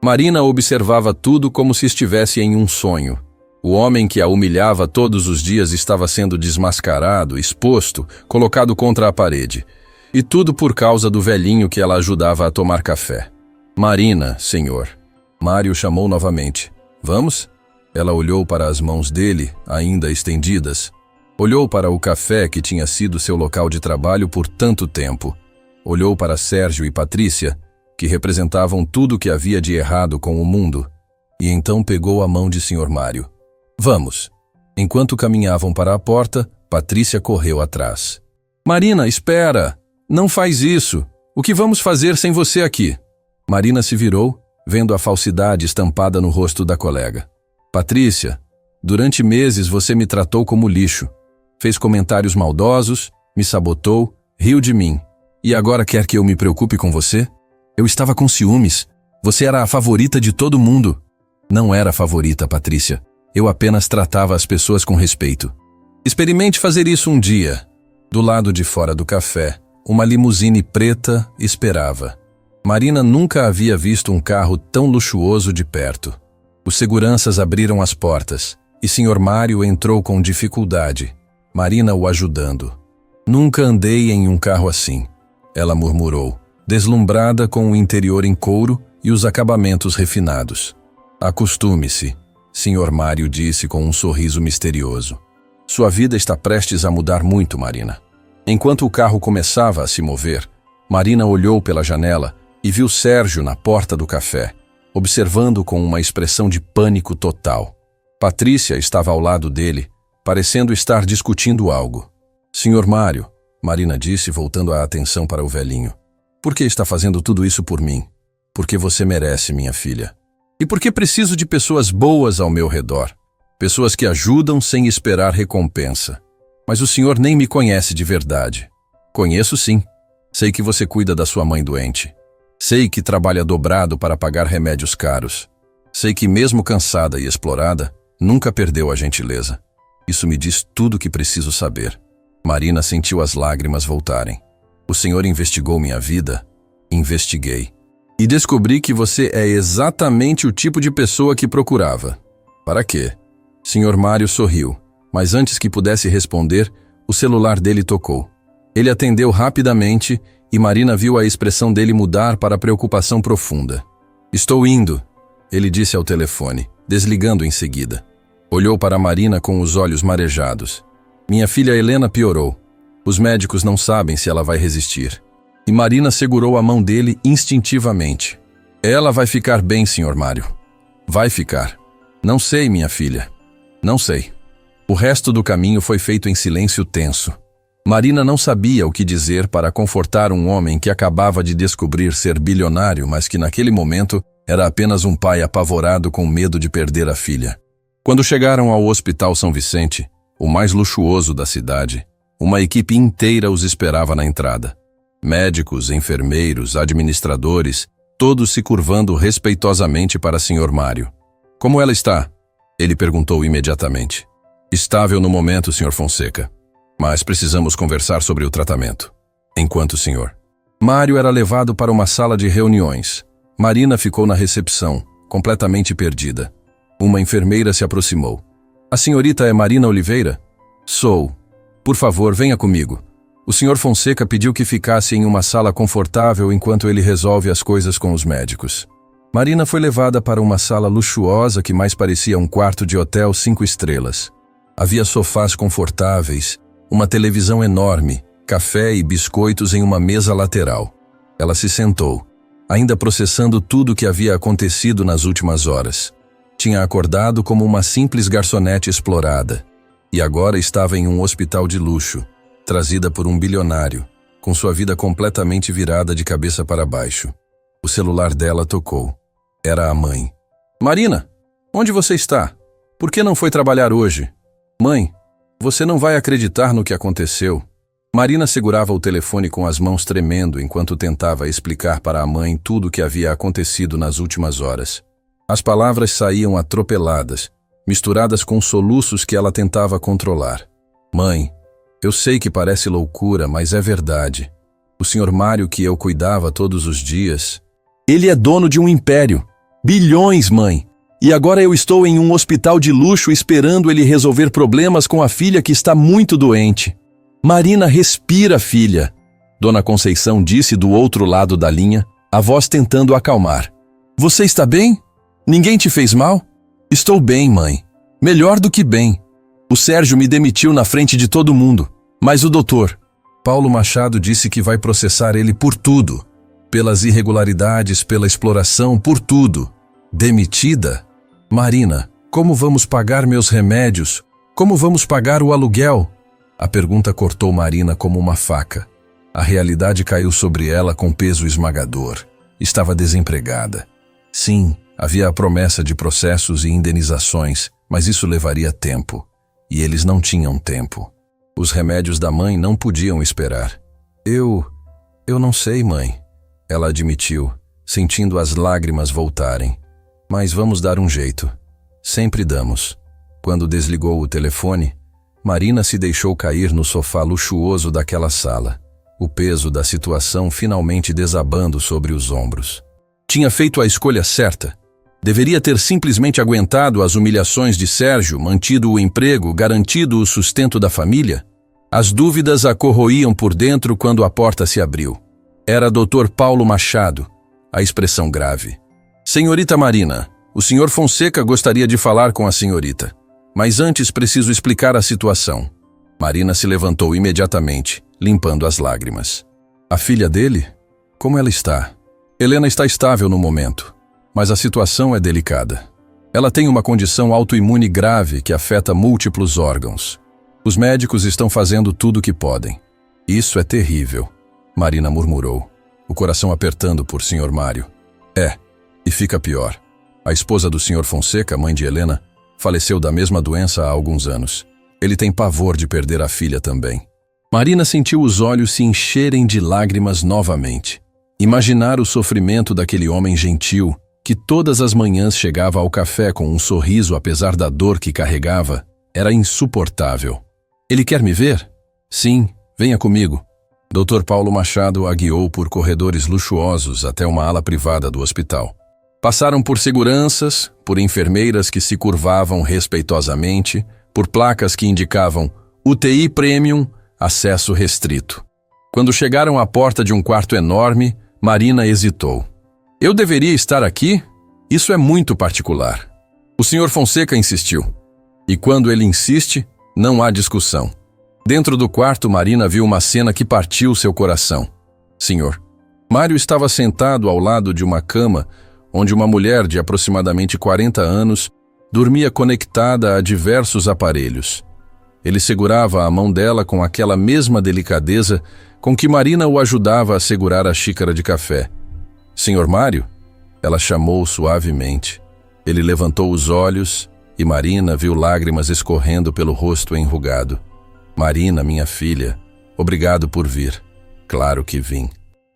Marina observava tudo como se estivesse em um sonho. O homem que a humilhava todos os dias estava sendo desmascarado, exposto, colocado contra a parede. E tudo por causa do velhinho que ela ajudava a tomar café. Marina, senhor. Mário chamou novamente. Vamos? Ela olhou para as mãos dele, ainda estendidas. Olhou para o café que tinha sido seu local de trabalho por tanto tempo. Olhou para Sérgio e Patrícia, que representavam tudo o que havia de errado com o mundo. E então pegou a mão de Sr. Mário. Vamos. Enquanto caminhavam para a porta, Patrícia correu atrás. Marina, espera! Não faz isso! O que vamos fazer sem você aqui? Marina se virou, vendo a falsidade estampada no rosto da colega. Patrícia, durante meses você me tratou como lixo. Fez comentários maldosos, me sabotou, riu de mim. E agora quer que eu me preocupe com você? Eu estava com ciúmes. Você era a favorita de todo mundo. Não era a favorita, Patrícia. Eu apenas tratava as pessoas com respeito. Experimente fazer isso um dia. Do lado de fora do café, uma limusine preta esperava. Marina nunca havia visto um carro tão luxuoso de perto. Os seguranças abriram as portas, e Sr. Mário entrou com dificuldade, Marina o ajudando. Nunca andei em um carro assim, ela murmurou, deslumbrada com o interior em couro e os acabamentos refinados. Acostume-se, Sr. Mário disse com um sorriso misterioso. Sua vida está prestes a mudar muito, Marina. Enquanto o carro começava a se mover, Marina olhou pela janela e viu Sérgio na porta do café, observando com uma expressão de pânico total. Patrícia estava ao lado dele, parecendo estar discutindo algo. Sr. Mário, Marina disse, voltando a atenção para o velhinho. Por que está fazendo tudo isso por mim? Porque você merece, minha filha. E porque preciso de pessoas boas ao meu redor. Pessoas que ajudam sem esperar recompensa. Mas o senhor nem me conhece de verdade. Conheço sim. Sei que você cuida da sua mãe doente. Sei que trabalha dobrado para pagar remédios caros. Sei que mesmo cansada e explorada, nunca perdeu a gentileza. Isso me diz tudo o que preciso saber. Marina sentiu as lágrimas voltarem. O senhor investigou minha vida? Investiguei. E descobri que você é exatamente o tipo de pessoa que procurava. Para quê? Sr. Mário sorriu, mas antes que pudesse responder, o celular dele tocou. Ele atendeu rapidamente e Marina viu a expressão dele mudar para preocupação profunda. Estou indo, ele disse ao telefone, desligando em seguida. Olhou para Marina com os olhos marejados. Minha filha Helena piorou. Os médicos não sabem se ela vai resistir. E Marina segurou a mão dele instintivamente. Ela vai ficar bem, Sr. Mário. Vai ficar. Não sei, minha filha. Não sei. O resto do caminho foi feito em silêncio tenso. Marina não sabia o que dizer para confortar um homem que acabava de descobrir ser bilionário, mas que naquele momento era apenas um pai apavorado com medo de perder a filha. Quando chegaram ao Hospital São Vicente, o mais luxuoso da cidade, uma equipe inteira os esperava na entrada. Médicos, enfermeiros, administradores, todos se curvando respeitosamente para Sr. Mário. Como ela está? Ele perguntou imediatamente. Estável no momento, Sr. Fonseca. Mas precisamos conversar sobre o tratamento. Enquanto, senhor? Mário era levado para uma sala de reuniões. Marina ficou na recepção, completamente perdida. Uma enfermeira se aproximou. A senhorita é Marina Oliveira? Sou. Por favor, venha comigo. O Sr. Fonseca pediu que ficasse em uma sala confortável enquanto ele resolve as coisas com os médicos. Marina foi levada para uma sala luxuosa que mais parecia um quarto de hotel 5 estrelas. Havia sofás confortáveis, uma televisão enorme, café e biscoitos em uma mesa lateral. Ela se sentou, ainda processando tudo o que havia acontecido nas últimas horas. Tinha acordado como uma simples garçonete explorada, e agora estava em um hospital de luxo, trazida por um bilionário, com sua vida completamente virada de cabeça para baixo. O celular dela tocou. Era a mãe. Marina, onde você está? Por que não foi trabalhar hoje? Mãe, você não vai acreditar no que aconteceu. Marina segurava o telefone com as mãos tremendo enquanto tentava explicar para a mãe tudo o que havia acontecido nas últimas horas. As palavras saíam atropeladas, misturadas com soluços que ela tentava controlar. Mãe, eu sei que parece loucura, mas é verdade. O Sr. Mário que eu cuidava todos os dias... Ele é dono de um império. Bilhões, mãe. E agora eu estou em um hospital de luxo esperando ele resolver problemas com a filha que está muito doente. Marina, respira, filha. Dona Conceição disse do outro lado da linha, a voz tentando acalmar. Você está bem? Ninguém te fez mal? Estou bem, mãe. Melhor do que bem. O Sérgio me demitiu na frente de todo mundo. Mas o doutor, Paulo Machado, disse que vai processar ele por tudo. Pelas irregularidades, pela exploração, por tudo. Demitida? Marina, como vamos pagar meus remédios? Como vamos pagar o aluguel? A pergunta cortou Marina como uma faca. A realidade caiu sobre ela com peso esmagador. Estava desempregada. Sim, havia a promessa de processos e indenizações, mas isso levaria tempo. E eles não tinham tempo. Os remédios da mãe não podiam esperar. Eu não sei, mãe, ela admitiu, sentindo as lágrimas voltarem. Mas vamos dar um jeito. Sempre damos. Quando desligou o telefone, Marina se deixou cair no sofá luxuoso daquela sala, o peso da situação finalmente desabando sobre os ombros. Tinha feito a escolha certa. Deveria ter simplesmente aguentado as humilhações de Sérgio, mantido o emprego, garantido o sustento da família. As dúvidas a corroíam por dentro quando a porta se abriu. Era Dr. Paulo Machado, a expressão grave. Senhorita Marina, o Sr. Fonseca gostaria de falar com a senhorita. Mas antes preciso explicar a situação. Marina se levantou imediatamente, limpando as lágrimas. A filha dele? Como ela está? Helena está estável no momento, mas a situação é delicada. Ela tem uma condição autoimune grave que afeta múltiplos órgãos. Os médicos estão fazendo tudo o que podem. Isso é terrível, Marina murmurou, o coração apertando por Sr. Mário. E fica pior. A esposa do Sr. Fonseca, mãe de Helena, faleceu da mesma doença há alguns anos. Ele tem pavor de perder a filha também. Marina sentiu os olhos se encherem de lágrimas novamente. Imaginar o sofrimento daquele homem gentil, que todas as manhãs chegava ao café com um sorriso apesar da dor que carregava, era insuportável. Ele quer me ver? Sim, venha comigo. Dr. Paulo Machado a guiou por corredores luxuosos até uma ala privada do hospital. Passaram por seguranças, por enfermeiras que se curvavam respeitosamente, por placas que indicavam UTI Premium, acesso restrito. Quando chegaram à porta de um quarto enorme, Marina hesitou. Eu deveria estar aqui? Isso é muito particular. O Sr. Fonseca insistiu. E quando ele insiste, não há discussão. Dentro do quarto, Marina viu uma cena que partiu seu coração. Senhor, Mário estava sentado ao lado de uma cama onde uma mulher de aproximadamente 40 anos dormia conectada a diversos aparelhos. Ele segurava a mão dela com aquela mesma delicadeza com que Marina o ajudava a segurar a xícara de café. Senhor Mário? Ela chamou suavemente. Ele levantou os olhos e Marina viu lágrimas escorrendo pelo rosto enrugado. Marina, minha filha, obrigado por vir. Claro que vim.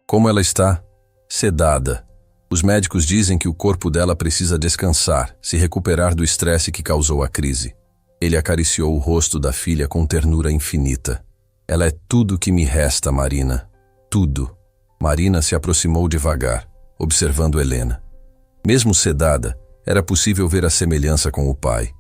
Como ela está? Sedada. Os médicos dizem que o corpo dela precisa descansar, se recuperar do estresse que causou a crise. Ele acariciou o rosto da filha com ternura infinita. Ela é tudo que me resta, Marina. Tudo. Marina se aproximou devagar, observando Helena. Mesmo sedada, era possível ver a semelhança com o pai.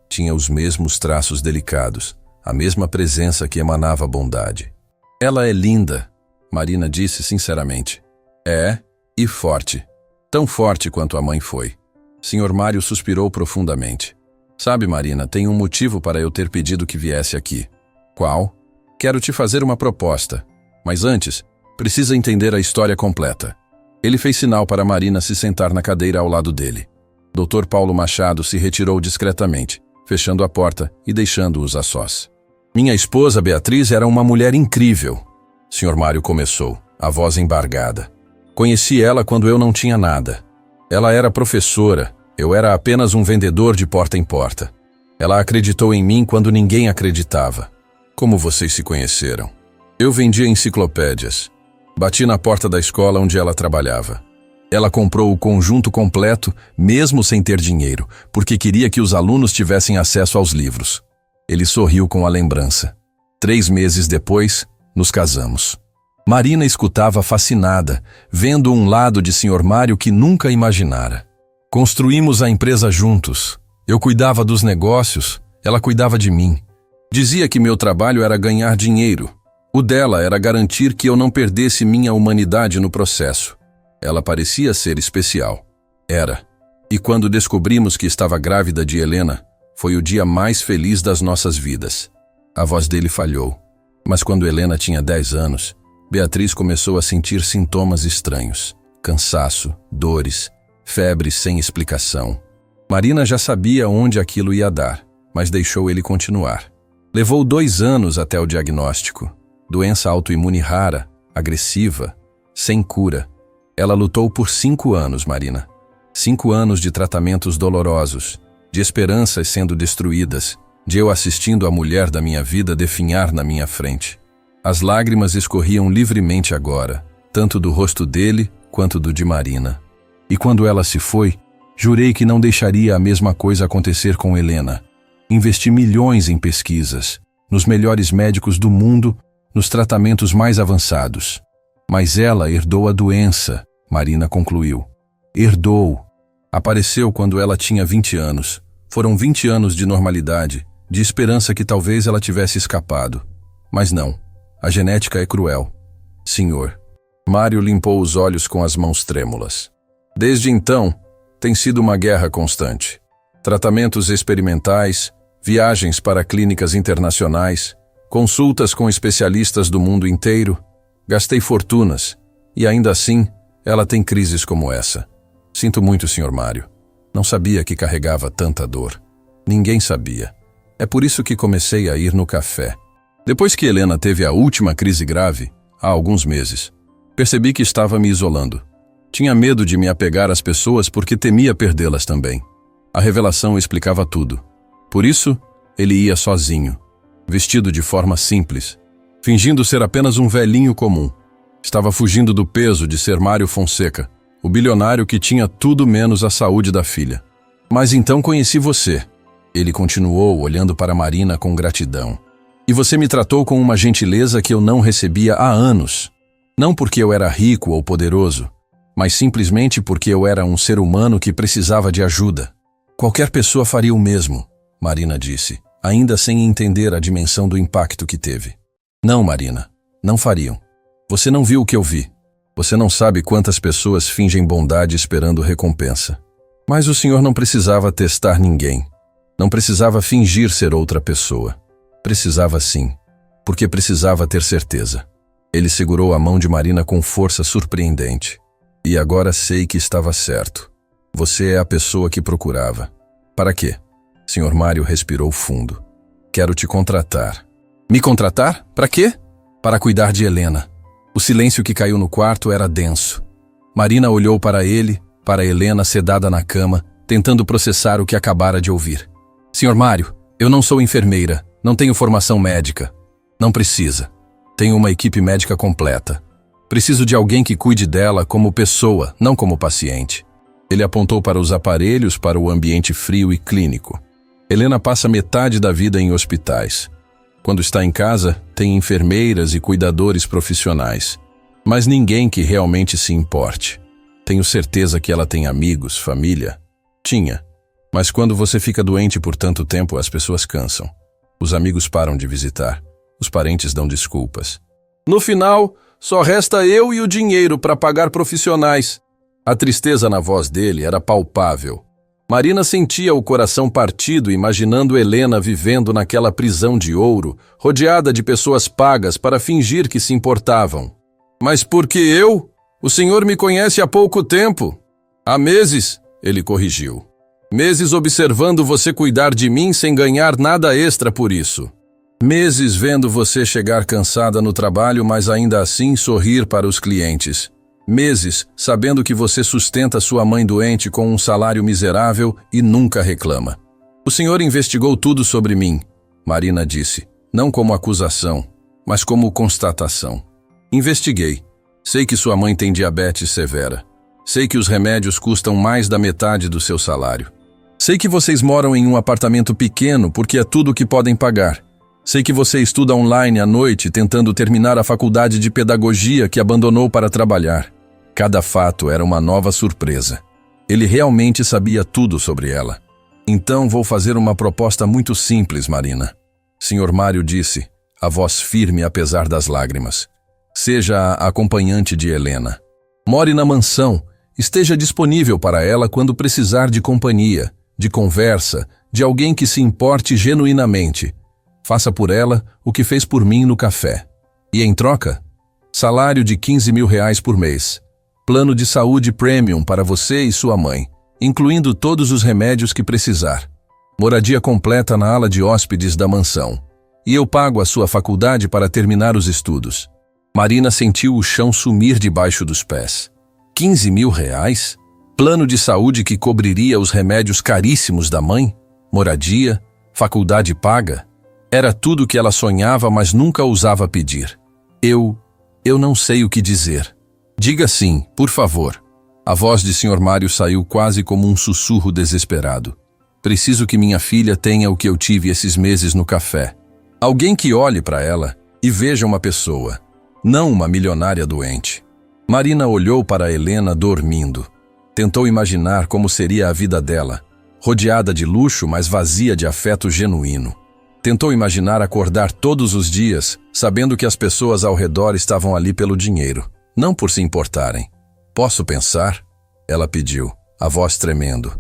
Tinha os mesmos traços delicados, a mesma presença que emanava bondade. Ela é linda, Marina disse sinceramente. É, e forte. Tão forte quanto a mãe foi. Sr. Mário suspirou profundamente. Sabe, Marina, tem um motivo para eu ter pedido que viesse aqui. Qual? Quero te fazer uma proposta. Mas antes, precisa entender a história completa. Ele fez sinal para Marina se sentar na cadeira ao lado dele. Dr. Paulo Machado se retirou discretamente, fechando a porta e deixando-os a sós. Minha esposa, Beatriz, era uma mulher incrível. Sr. Mário começou, a voz embargada. Conheci ela quando eu não tinha nada. Ela era professora, eu era apenas um vendedor de porta em porta. Ela acreditou em mim quando ninguém acreditava. Como vocês se conheceram? Eu vendia enciclopédias. Bati na porta da escola onde ela trabalhava. Ela comprou o conjunto completo, mesmo sem ter dinheiro, porque queria que os alunos tivessem acesso aos livros. Ele sorriu com a lembrança. 3 meses depois, nos casamos. Marina escutava fascinada, vendo um lado de Sr. Mário que nunca imaginara. Construímos a empresa juntos. Eu cuidava dos negócios, ela cuidava de mim. Dizia que meu trabalho era ganhar dinheiro. O dela era garantir que eu não perdesse minha humanidade no processo. Ela parecia ser especial. Era. E quando descobrimos que estava grávida de Helena, foi o dia mais feliz das nossas vidas. A voz dele falhou. Mas quando Helena tinha 10 anos, Beatriz começou a sentir sintomas estranhos. Cansaço, dores, febre sem explicação. Marina já sabia onde aquilo ia dar, mas deixou ele continuar. Levou 2 anos até o diagnóstico. Doença autoimune rara, agressiva, sem cura. Ela lutou por 5 anos, Marina. 5 anos de tratamentos dolorosos, de esperanças sendo destruídas, de eu assistindo a mulher da minha vida definhar na minha frente. As lágrimas escorriam livremente agora, tanto do rosto dele quanto do de Marina. E quando ela se foi, jurei que não deixaria a mesma coisa acontecer com Helena. Investi milhões em pesquisas, nos melhores médicos do mundo, nos tratamentos mais avançados. Mas ela herdou a doença, Marina concluiu. Herdou. Apareceu quando ela tinha 20 anos. Foram 20 anos de normalidade, de esperança que talvez ela tivesse escapado. Mas não. A genética é cruel. Senhor. Mário limpou os olhos com as mãos trêmulas. Desde então, tem sido uma guerra constante. Tratamentos experimentais, viagens para clínicas internacionais, consultas com especialistas do mundo inteiro. Gastei fortunas, e ainda assim, ela tem crises como essa. Sinto muito, Sr. Mário. Não sabia que carregava tanta dor. Ninguém sabia. É por isso que comecei a ir no café. Depois que Helena teve a última crise grave, há alguns meses, percebi que estava me isolando. Tinha medo de me apegar às pessoas porque temia perdê-las também. A revelação explicava tudo. Por isso, ele ia sozinho, vestido de forma simples, fingindo ser apenas um velhinho comum. Estava fugindo do peso de ser Mário Fonseca, o bilionário que tinha tudo menos a saúde da filha. Mas então conheci você. Ele continuou olhando para Marina com gratidão. E você me tratou com uma gentileza que eu não recebia há anos. Não porque eu era rico ou poderoso, mas simplesmente porque eu era um ser humano que precisava de ajuda. Qualquer pessoa faria o mesmo, Marina disse, ainda sem entender a dimensão do impacto que teve. Não, Marina, não fariam. Você não viu o que eu vi. Você não sabe quantas pessoas fingem bondade esperando recompensa. Mas o senhor não precisava testar ninguém. Não precisava fingir ser outra pessoa. Precisava sim, porque precisava ter certeza. Ele segurou a mão de Marina com força surpreendente. E agora sei que estava certo. Você é a pessoa que procurava. Para quê? Sr. Mário respirou fundo. Quero te contratar. Me contratar? Para quê? Para cuidar de Helena. O silêncio que caiu no quarto era denso. Marina olhou para ele, para Helena sedada na cama, tentando processar o que acabara de ouvir. Sr. Mário, eu não sou enfermeira, não tenho formação médica. Não precisa. Tenho uma equipe médica completa. Preciso de alguém que cuide dela como pessoa, não como paciente. Ele apontou para os aparelhos, para o ambiente frio e clínico. Helena passa metade da vida em hospitais. Quando está em casa, tem enfermeiras e cuidadores profissionais. Mas ninguém que realmente se importe. Tenho certeza que ela tem amigos, família. Tinha. Mas quando você fica doente por tanto tempo, as pessoas cansam. Os amigos param de visitar. Os parentes dão desculpas. No final, só resta eu e o dinheiro para pagar profissionais. A tristeza na voz dele era palpável. Marina sentia o coração partido imaginando Helena vivendo naquela prisão de ouro, rodeada de pessoas pagas para fingir que se importavam. Mas por que eu? O senhor me conhece há pouco tempo. Há meses, ele corrigiu. Meses observando você cuidar de mim sem ganhar nada extra por isso. Meses vendo você chegar cansada no trabalho, mas ainda assim sorrir para os clientes. Meses sabendo que você sustenta sua mãe doente com um salário miserável e nunca reclama. O senhor investigou tudo sobre mim, Marina disse, não como acusação, mas como constatação. Investiguei. Sei que sua mãe tem diabetes severa. Sei que os remédios custam mais da metade do seu salário. Sei que vocês moram em um apartamento pequeno porque é tudo o que podem pagar. Sei que você estuda online à noite tentando terminar a faculdade de pedagogia que abandonou para trabalhar. Cada fato era uma nova surpresa. Ele realmente sabia tudo sobre ela. Então vou fazer uma proposta muito simples, Marina. Sr. Mário disse, a voz firme apesar das lágrimas. Seja a acompanhante de Helena. More na mansão, esteja disponível para ela quando precisar de companhia, de conversa, de alguém que se importe genuinamente. Faça por ela o que fez por mim no café. E em troca, salário de R$15.000 por mês. Plano de saúde premium para você e sua mãe, incluindo todos os remédios que precisar. Moradia completa na ala de hóspedes da mansão. E eu pago a sua faculdade para terminar os estudos. Marina sentiu o chão sumir debaixo dos pés. R$15.000? Plano de saúde que cobriria os remédios caríssimos da mãe? Moradia? Faculdade paga? Era tudo que ela sonhava, mas nunca ousava pedir. Eu não sei o que dizer. Diga sim, por favor. A voz de Sr. Mário saiu quase como um sussurro desesperado. Preciso que minha filha tenha o que eu tive esses meses no café. Alguém que olhe para ela e veja uma pessoa, não uma milionária doente. Marina olhou para Helena dormindo. Tentou imaginar como seria a vida dela, rodeada de luxo, mas vazia de afeto genuíno. Tentou imaginar acordar todos os dias, sabendo que as pessoas ao redor estavam ali pelo dinheiro, não por se importarem. Posso pensar? Ela pediu, a voz tremendo.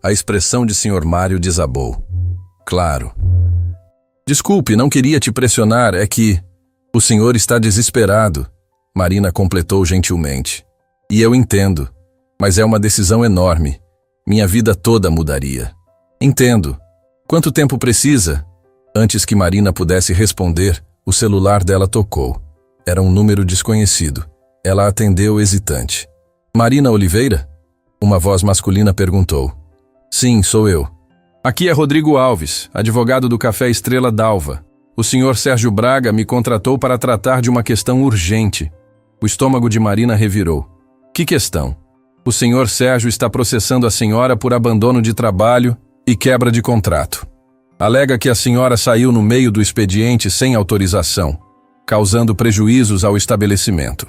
A expressão de Sr. Mário desabou. Claro. Desculpe, não queria te pressionar, é que o senhor está desesperado, Marina completou gentilmente. E eu entendo, mas é uma decisão enorme. Minha vida toda mudaria. Entendo. Quanto tempo precisa? Antes que Marina pudesse responder, o celular dela tocou. Era um número desconhecido. Ela atendeu hesitante. Marina Oliveira? Uma voz masculina perguntou. Sim, sou eu. Aqui é Rodrigo Alves, advogado do Café Estrela d'Alva. O senhor Sérgio Braga me contratou para tratar de uma questão urgente. O estômago de Marina revirou. Que questão? O senhor Sérgio está processando a senhora por abandono de trabalho e quebra de contrato. Alega que a senhora saiu no meio do expediente sem autorização, causando prejuízos ao estabelecimento.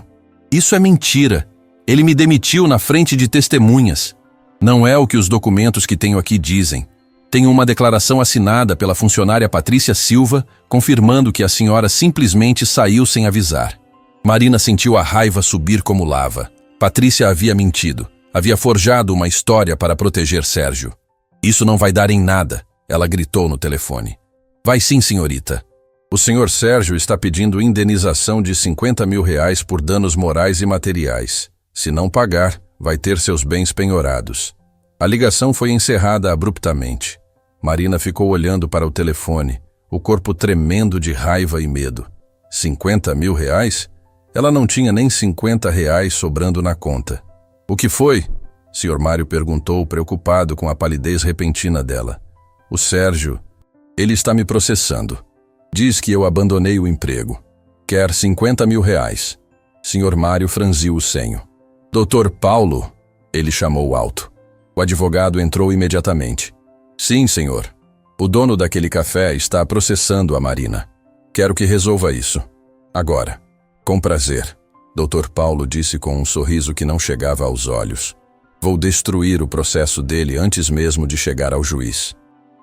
Isso é mentira. Ele me demitiu na frente de testemunhas. Não é o que os documentos que tenho aqui dizem. Tenho uma declaração assinada pela funcionária Patrícia Silva, confirmando que a senhora simplesmente saiu sem avisar. Marina sentiu a raiva subir como lava. Patrícia havia mentido. Havia forjado uma história para proteger Sérgio. Isso não vai dar em nada, ela gritou no telefone. Vai sim, senhorita. O senhor Sérgio está pedindo indenização de R$50 mil por danos morais e materiais. Se não pagar, vai ter seus bens penhorados. A ligação foi encerrada abruptamente. Marina ficou olhando para o telefone, o corpo tremendo de raiva e medo. R$50 mil? Ela não tinha nem R$50 sobrando na conta. O que foi? Sr. Mário perguntou, preocupado com a palidez repentina dela. O Sérgio, ele está me processando. Diz que eu abandonei o emprego. Quer R$50 mil. Sr. Mário franziu o senho. Dr. Paulo, ele chamou alto. O advogado entrou imediatamente. Sim, senhor. O dono daquele café está processando a Marina. Quero que resolva isso. Agora. Com prazer. Dr. Paulo disse com um sorriso que não chegava aos olhos. Vou destruir o processo dele antes mesmo de chegar ao juiz.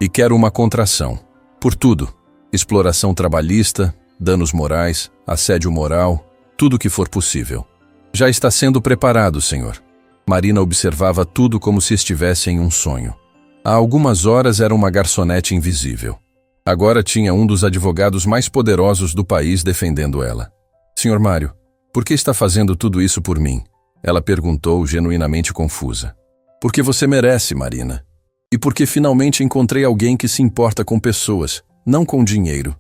E quero uma contração. Por tudo. Exploração trabalhista, danos morais, assédio moral, tudo o que for possível. Já está sendo preparado, senhor. Marina observava tudo como se estivesse em um sonho. Há algumas horas era uma garçonete invisível. Agora tinha um dos advogados mais poderosos do país defendendo ela. Sr. Mário, por que está fazendo tudo isso por mim? Ela perguntou, genuinamente confusa. Porque você merece, Marina. E porque finalmente encontrei alguém que se importa com pessoas, não com dinheiro.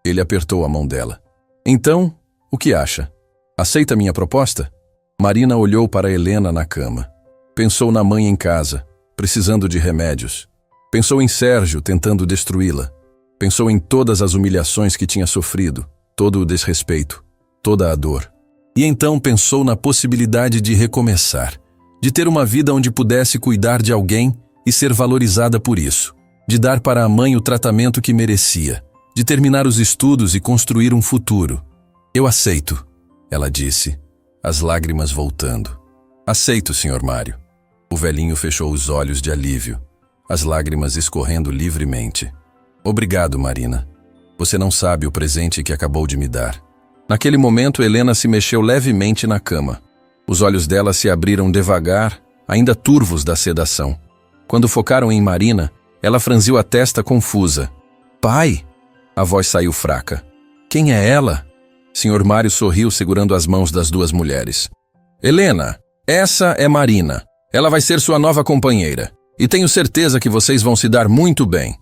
Ele apertou a mão dela. Então, o que acha? Aceita minha proposta? Marina olhou para Helena na cama. Pensou na mãe em casa, precisando de remédios. Pensou em Sérgio tentando destruí-la. Pensou em todas as humilhações que tinha sofrido, todo o desrespeito, toda a dor. E então pensou na possibilidade de recomeçar, de ter uma vida onde pudesse cuidar de alguém e ser valorizada por isso, de dar para a mãe o tratamento que merecia, de terminar os estudos e construir um futuro. Eu aceito, ela disse, as lágrimas voltando. Aceito, Sr. Mário. O velhinho fechou os olhos de alívio, as lágrimas escorrendo livremente. Obrigado, Marina. Você não sabe o presente que acabou de me dar. Naquele momento, Helena se mexeu levemente na cama. Os olhos dela se abriram devagar, ainda turvos da sedação. Quando focaram em Marina, ela franziu a testa confusa. Pai! A voz saiu fraca. Quem é ela? Sr. Mário sorriu segurando as mãos das duas mulheres. Helena, essa é Marina. Ela vai ser sua nova companheira. E tenho certeza que vocês vão se dar muito bem.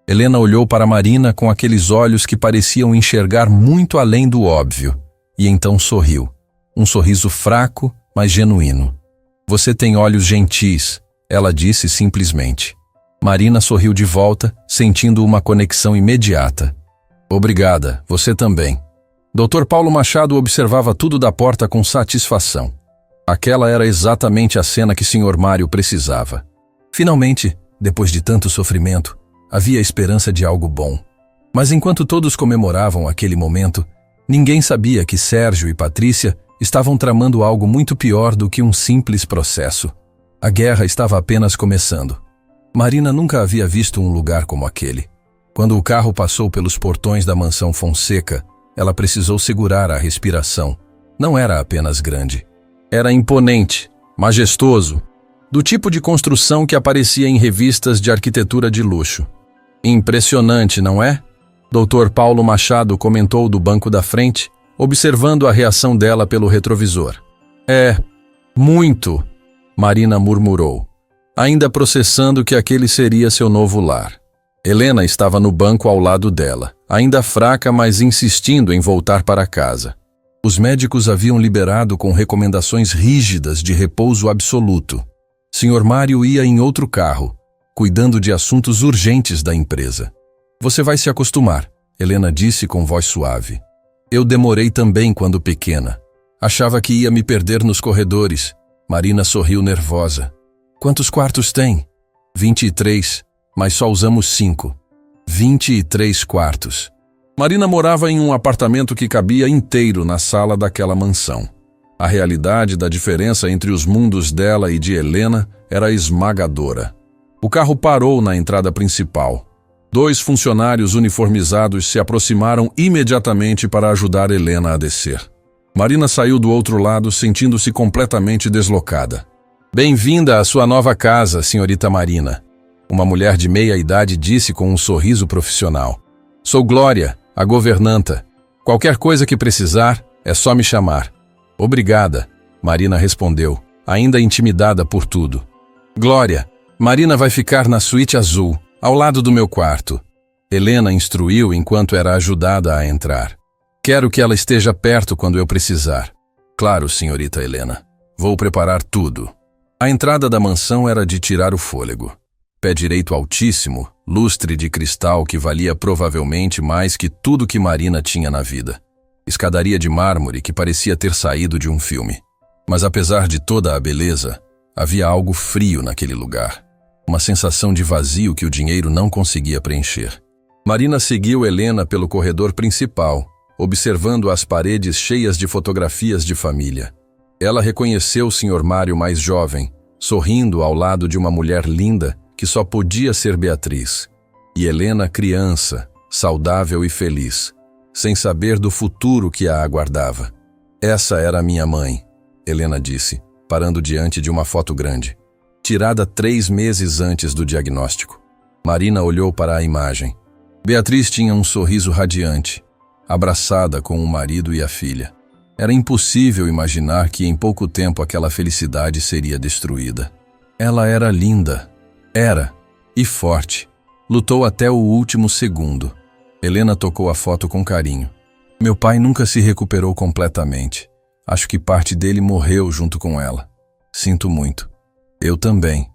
Helena olhou para Marina com aqueles olhos que pareciam enxergar muito além do óbvio. E então sorriu. Um sorriso fraco, mas genuíno. Você tem olhos gentis, ela disse simplesmente. Marina sorriu de volta, sentindo uma conexão imediata. Obrigada, você também. Dr. Paulo Machado observava tudo da porta com satisfação. Aquela era exatamente a cena que Sr. Mário precisava. Finalmente, depois de tanto sofrimento, havia esperança de algo bom. Mas enquanto todos comemoravam aquele momento, ninguém sabia que Sérgio e Patrícia estavam tramando algo muito pior do que um simples processo. A guerra estava apenas começando. Marina nunca havia visto um lugar como aquele. Quando o carro passou pelos portões da mansão Fonseca, ela precisou segurar a respiração. Não era apenas grande. Era imponente, majestoso, do tipo de construção que aparecia em revistas de arquitetura de luxo. Impressionante, não é? Dr. Paulo Machado comentou do banco da frente, observando a reação dela pelo retrovisor. É, muito, Marina murmurou, ainda processando que aquele seria seu novo lar. Helena estava no banco ao lado dela, ainda fraca, mas insistindo em voltar para casa. Os médicos haviam liberado com recomendações rígidas de repouso absoluto. Sr. Mário ia em outro carro, cuidando de assuntos urgentes da empresa. Você vai se acostumar, Helena disse com voz suave. Eu demorei também quando pequena. Achava que ia me perder nos corredores. Marina sorriu nervosa. Quantos quartos tem? 23, mas só usamos 5. 23 quartos. Marina morava em um apartamento que cabia inteiro na sala daquela mansão. A realidade da diferença entre os mundos dela e de Helena era esmagadora. O carro parou na entrada principal. 2 funcionários uniformizados se aproximaram imediatamente para ajudar Helena a descer. Marina saiu do outro lado, sentindo-se completamente deslocada. "Bem-vinda à sua nova casa, senhorita Marina", uma mulher de meia idade disse com um sorriso profissional. "Sou Glória, a governanta. Qualquer coisa que precisar, é só me chamar." "Obrigada", Marina respondeu, ainda intimidada por tudo. "Glória, Marina vai ficar na suíte azul, ao lado do meu quarto." Helena instruiu enquanto era ajudada a entrar. "Quero que ela esteja perto quando eu precisar." "Claro, senhorita Helena. Vou preparar tudo." A entrada da mansão era de tirar o fôlego. Pé direito altíssimo, lustre de cristal que valia provavelmente mais que tudo que Marina tinha na vida. Escadaria de mármore que parecia ter saído de um filme. Mas apesar de toda a beleza, havia algo frio naquele lugar. Uma sensação de vazio que o dinheiro não conseguia preencher. Marina seguiu Helena pelo corredor principal, observando as paredes cheias de fotografias de família. Ela reconheceu o Sr. Mário mais jovem, sorrindo ao lado de uma mulher linda que só podia ser Beatriz. E Helena criança, saudável e feliz, sem saber do futuro que a aguardava. "Essa era a minha mãe", Helena disse, parando diante de uma foto grande, tirada 3 meses antes do diagnóstico. Marina olhou para a imagem. Beatriz tinha um sorriso radiante, abraçada com o marido e a filha. Era impossível imaginar que em pouco tempo aquela felicidade seria destruída. Ela era linda. Era. E forte. Lutou até o último segundo. Helena tocou a foto com carinho. "Meu pai nunca se recuperou completamente. Acho que parte dele morreu junto com ela. Sinto muito." "Eu também."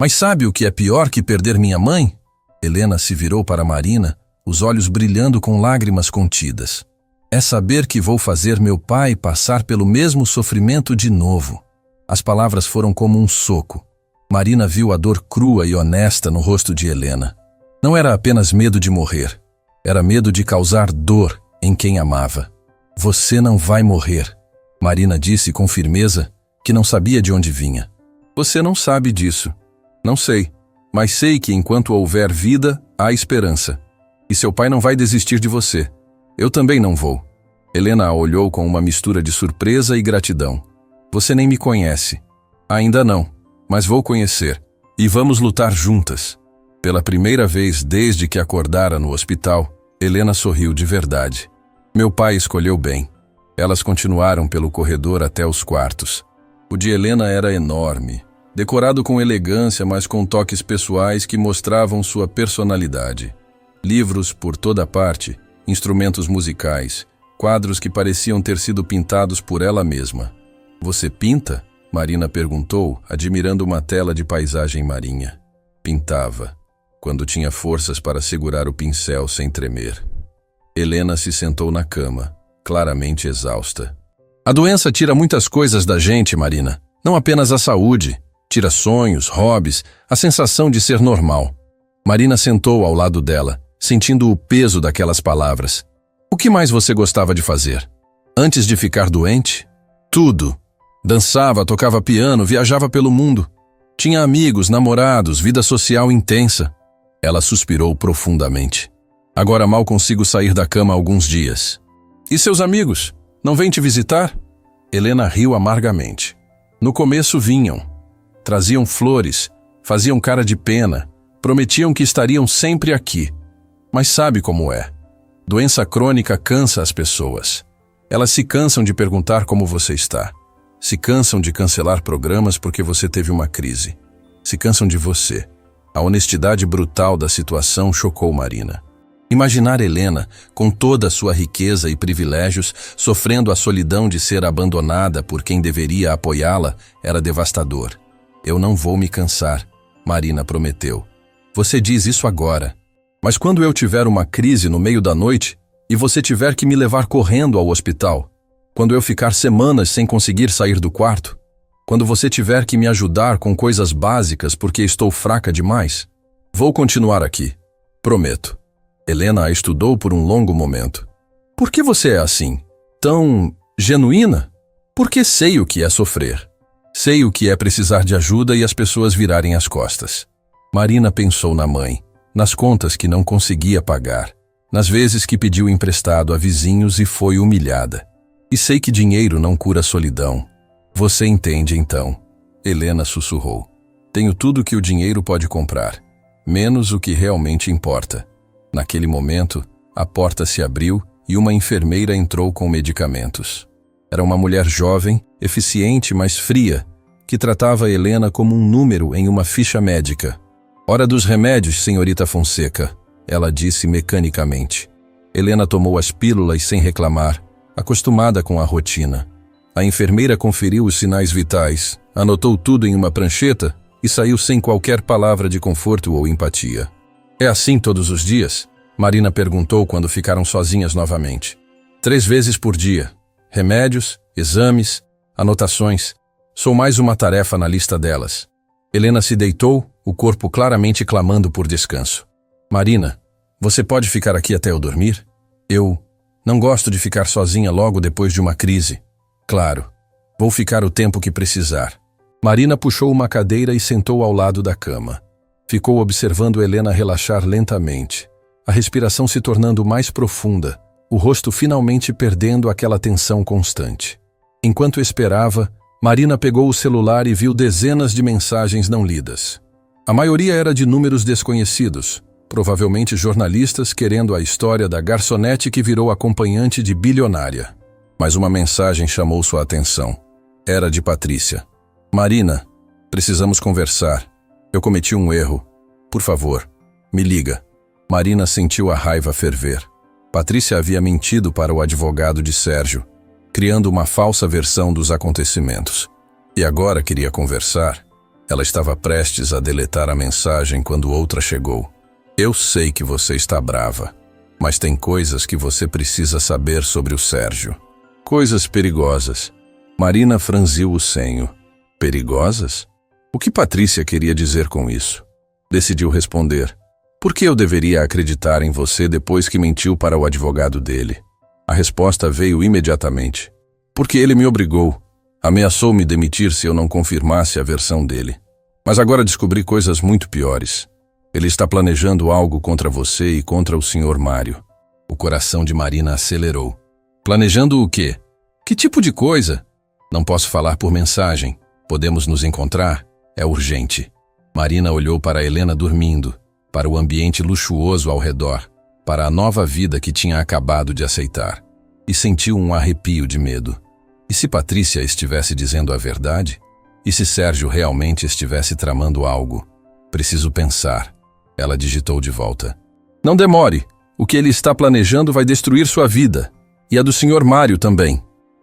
"Mas sabe o que é pior que perder minha mãe?" Helena se virou para Marina, os olhos brilhando com lágrimas contidas. "É saber que vou fazer meu pai passar pelo mesmo sofrimento de novo." As palavras foram como um soco. Marina viu a dor crua e honesta no rosto de Helena. Não era apenas medo de morrer. Era medo de causar dor em quem amava. "Você não vai morrer", Marina disse com firmeza, que não sabia de onde vinha. "Você não sabe disso." "Não sei, mas sei que enquanto houver vida, há esperança. E seu pai não vai desistir de você. Eu também não vou." Helena a olhou com uma mistura de surpresa e gratidão. "Você nem me conhece." "Ainda não, mas vou conhecer. E vamos lutar juntas." Pela primeira vez desde que acordara no hospital, Helena sorriu de verdade. Meu pai escolheu bem. Elas continuaram pelo corredor até os quartos. O de Helena era enorme, decorado com elegância, mas com toques pessoais que mostravam sua personalidade. Livros por toda parte, instrumentos musicais, quadros que pareciam ter sido pintados por ela mesma. "Você pinta?" Marina perguntou, admirando uma tela de paisagem marinha. Pintava, quando tinha forças para segurar o pincel sem tremer. Helena se sentou na cama, claramente exausta. "A doença tira muitas coisas da gente, Marina. Não apenas a saúde. Tira sonhos, hobbies, a sensação de ser normal." Marina sentou ao lado dela, sentindo o peso daquelas palavras. "O que mais você gostava de fazer? Antes de ficar doente?" "Tudo. Dançava, tocava piano, viajava pelo mundo. Tinha amigos, namorados, vida social intensa." Ela suspirou profundamente. "Agora mal consigo sair da cama há alguns dias." "E seus amigos? Não vêm te visitar?" Helena riu amargamente. "No começo vinham. Traziam flores, faziam cara de pena, prometiam que estariam sempre aqui. Mas sabe como é. Doença crônica cansa as pessoas. Elas se cansam de perguntar como você está. Se cansam de cancelar programas porque você teve uma crise. Se cansam de você." A honestidade brutal da situação chocou Marina. Imaginar Helena, com toda a sua riqueza e privilégios, sofrendo a solidão de ser abandonada por quem deveria apoiá-la, era devastador. "Eu não vou me cansar", Marina prometeu. "Você diz isso agora. Mas quando eu tiver uma crise no meio da noite e você tiver que me levar correndo ao hospital? Quando eu ficar semanas sem conseguir sair do quarto? Quando você tiver que me ajudar com coisas básicas porque estou fraca demais? Vou continuar aqui. Prometo." Helena a estudou por um longo momento. Por que você é assim? Tão genuína? Porque sei o que é sofrer. Sei o que é precisar de ajuda e as pessoas virarem as costas. Marina pensou na mãe, nas contas que não conseguia pagar, nas vezes que pediu emprestado a vizinhos e foi humilhada. E sei que dinheiro não cura a solidão. Você entende então? Helena sussurrou. Tenho tudo que o dinheiro pode comprar, menos o que realmente importa. Naquele momento, a porta se abriu e uma enfermeira entrou com medicamentos. Era uma mulher jovem, eficiente, mas fria, que tratava Helena como um número em uma ficha médica. Hora dos remédios, senhorita Fonseca, ela disse mecanicamente. Helena tomou as pílulas sem reclamar, acostumada com a rotina. A enfermeira conferiu os sinais vitais, anotou tudo em uma prancheta e saiu sem qualquer palavra de conforto ou empatia. É assim todos os dias? Marina perguntou quando ficaram sozinhas novamente. 3 vezes por dia. Remédios, exames, anotações. Sou mais uma tarefa na lista delas. Helena se deitou, o corpo claramente clamando por descanso. Marina, você pode ficar aqui até eu dormir? Eu não gosto de ficar sozinha logo depois de uma crise. Claro, vou ficar o tempo que precisar. Marina puxou uma cadeira e sentou ao lado da cama. Ficou observando Helena relaxar lentamente, a respiração se tornando mais profunda, o rosto finalmente perdendo aquela tensão constante. Enquanto esperava, Marina pegou o celular e viu dezenas de mensagens não lidas. A maioria era de números desconhecidos, provavelmente jornalistas querendo a história da garçonete que virou acompanhante de bilionária. Mas uma mensagem chamou sua atenção. Era de Patrícia. Marina, precisamos conversar. Eu cometi um erro. Por favor, me liga. Marina sentiu a raiva ferver. Patrícia havia mentido para o advogado de Sérgio, criando uma falsa versão dos acontecimentos. E agora queria conversar. Ela estava prestes a deletar a mensagem quando outra chegou. Eu sei que você está brava, mas tem coisas que você precisa saber sobre o Sérgio. Coisas perigosas. Marina franziu o senho. Perigosas? O que Patrícia queria dizer com isso? Decidiu responder. Por que eu deveria acreditar em você depois que mentiu para o advogado dele? A resposta veio imediatamente. Porque ele me obrigou. Ameaçou me demitir se eu não confirmasse a versão dele. Mas agora descobri coisas muito piores. Ele está planejando algo contra você e contra o Sr. Mário. O coração de Marina acelerou. Planejando o quê? Que tipo de coisa? Não posso falar por mensagem. Podemos nos encontrar? É urgente. Marina olhou para Helena dormindo, para o ambiente luxuoso ao redor, para a nova vida que tinha acabado de aceitar, e sentiu um arrepio de medo. E se Patrícia estivesse dizendo a verdade? E se Sérgio realmente estivesse tramando algo? Preciso pensar. Ela digitou de volta. Não demore. O que ele está planejando vai destruir sua vida. E a do Sr. Mário também.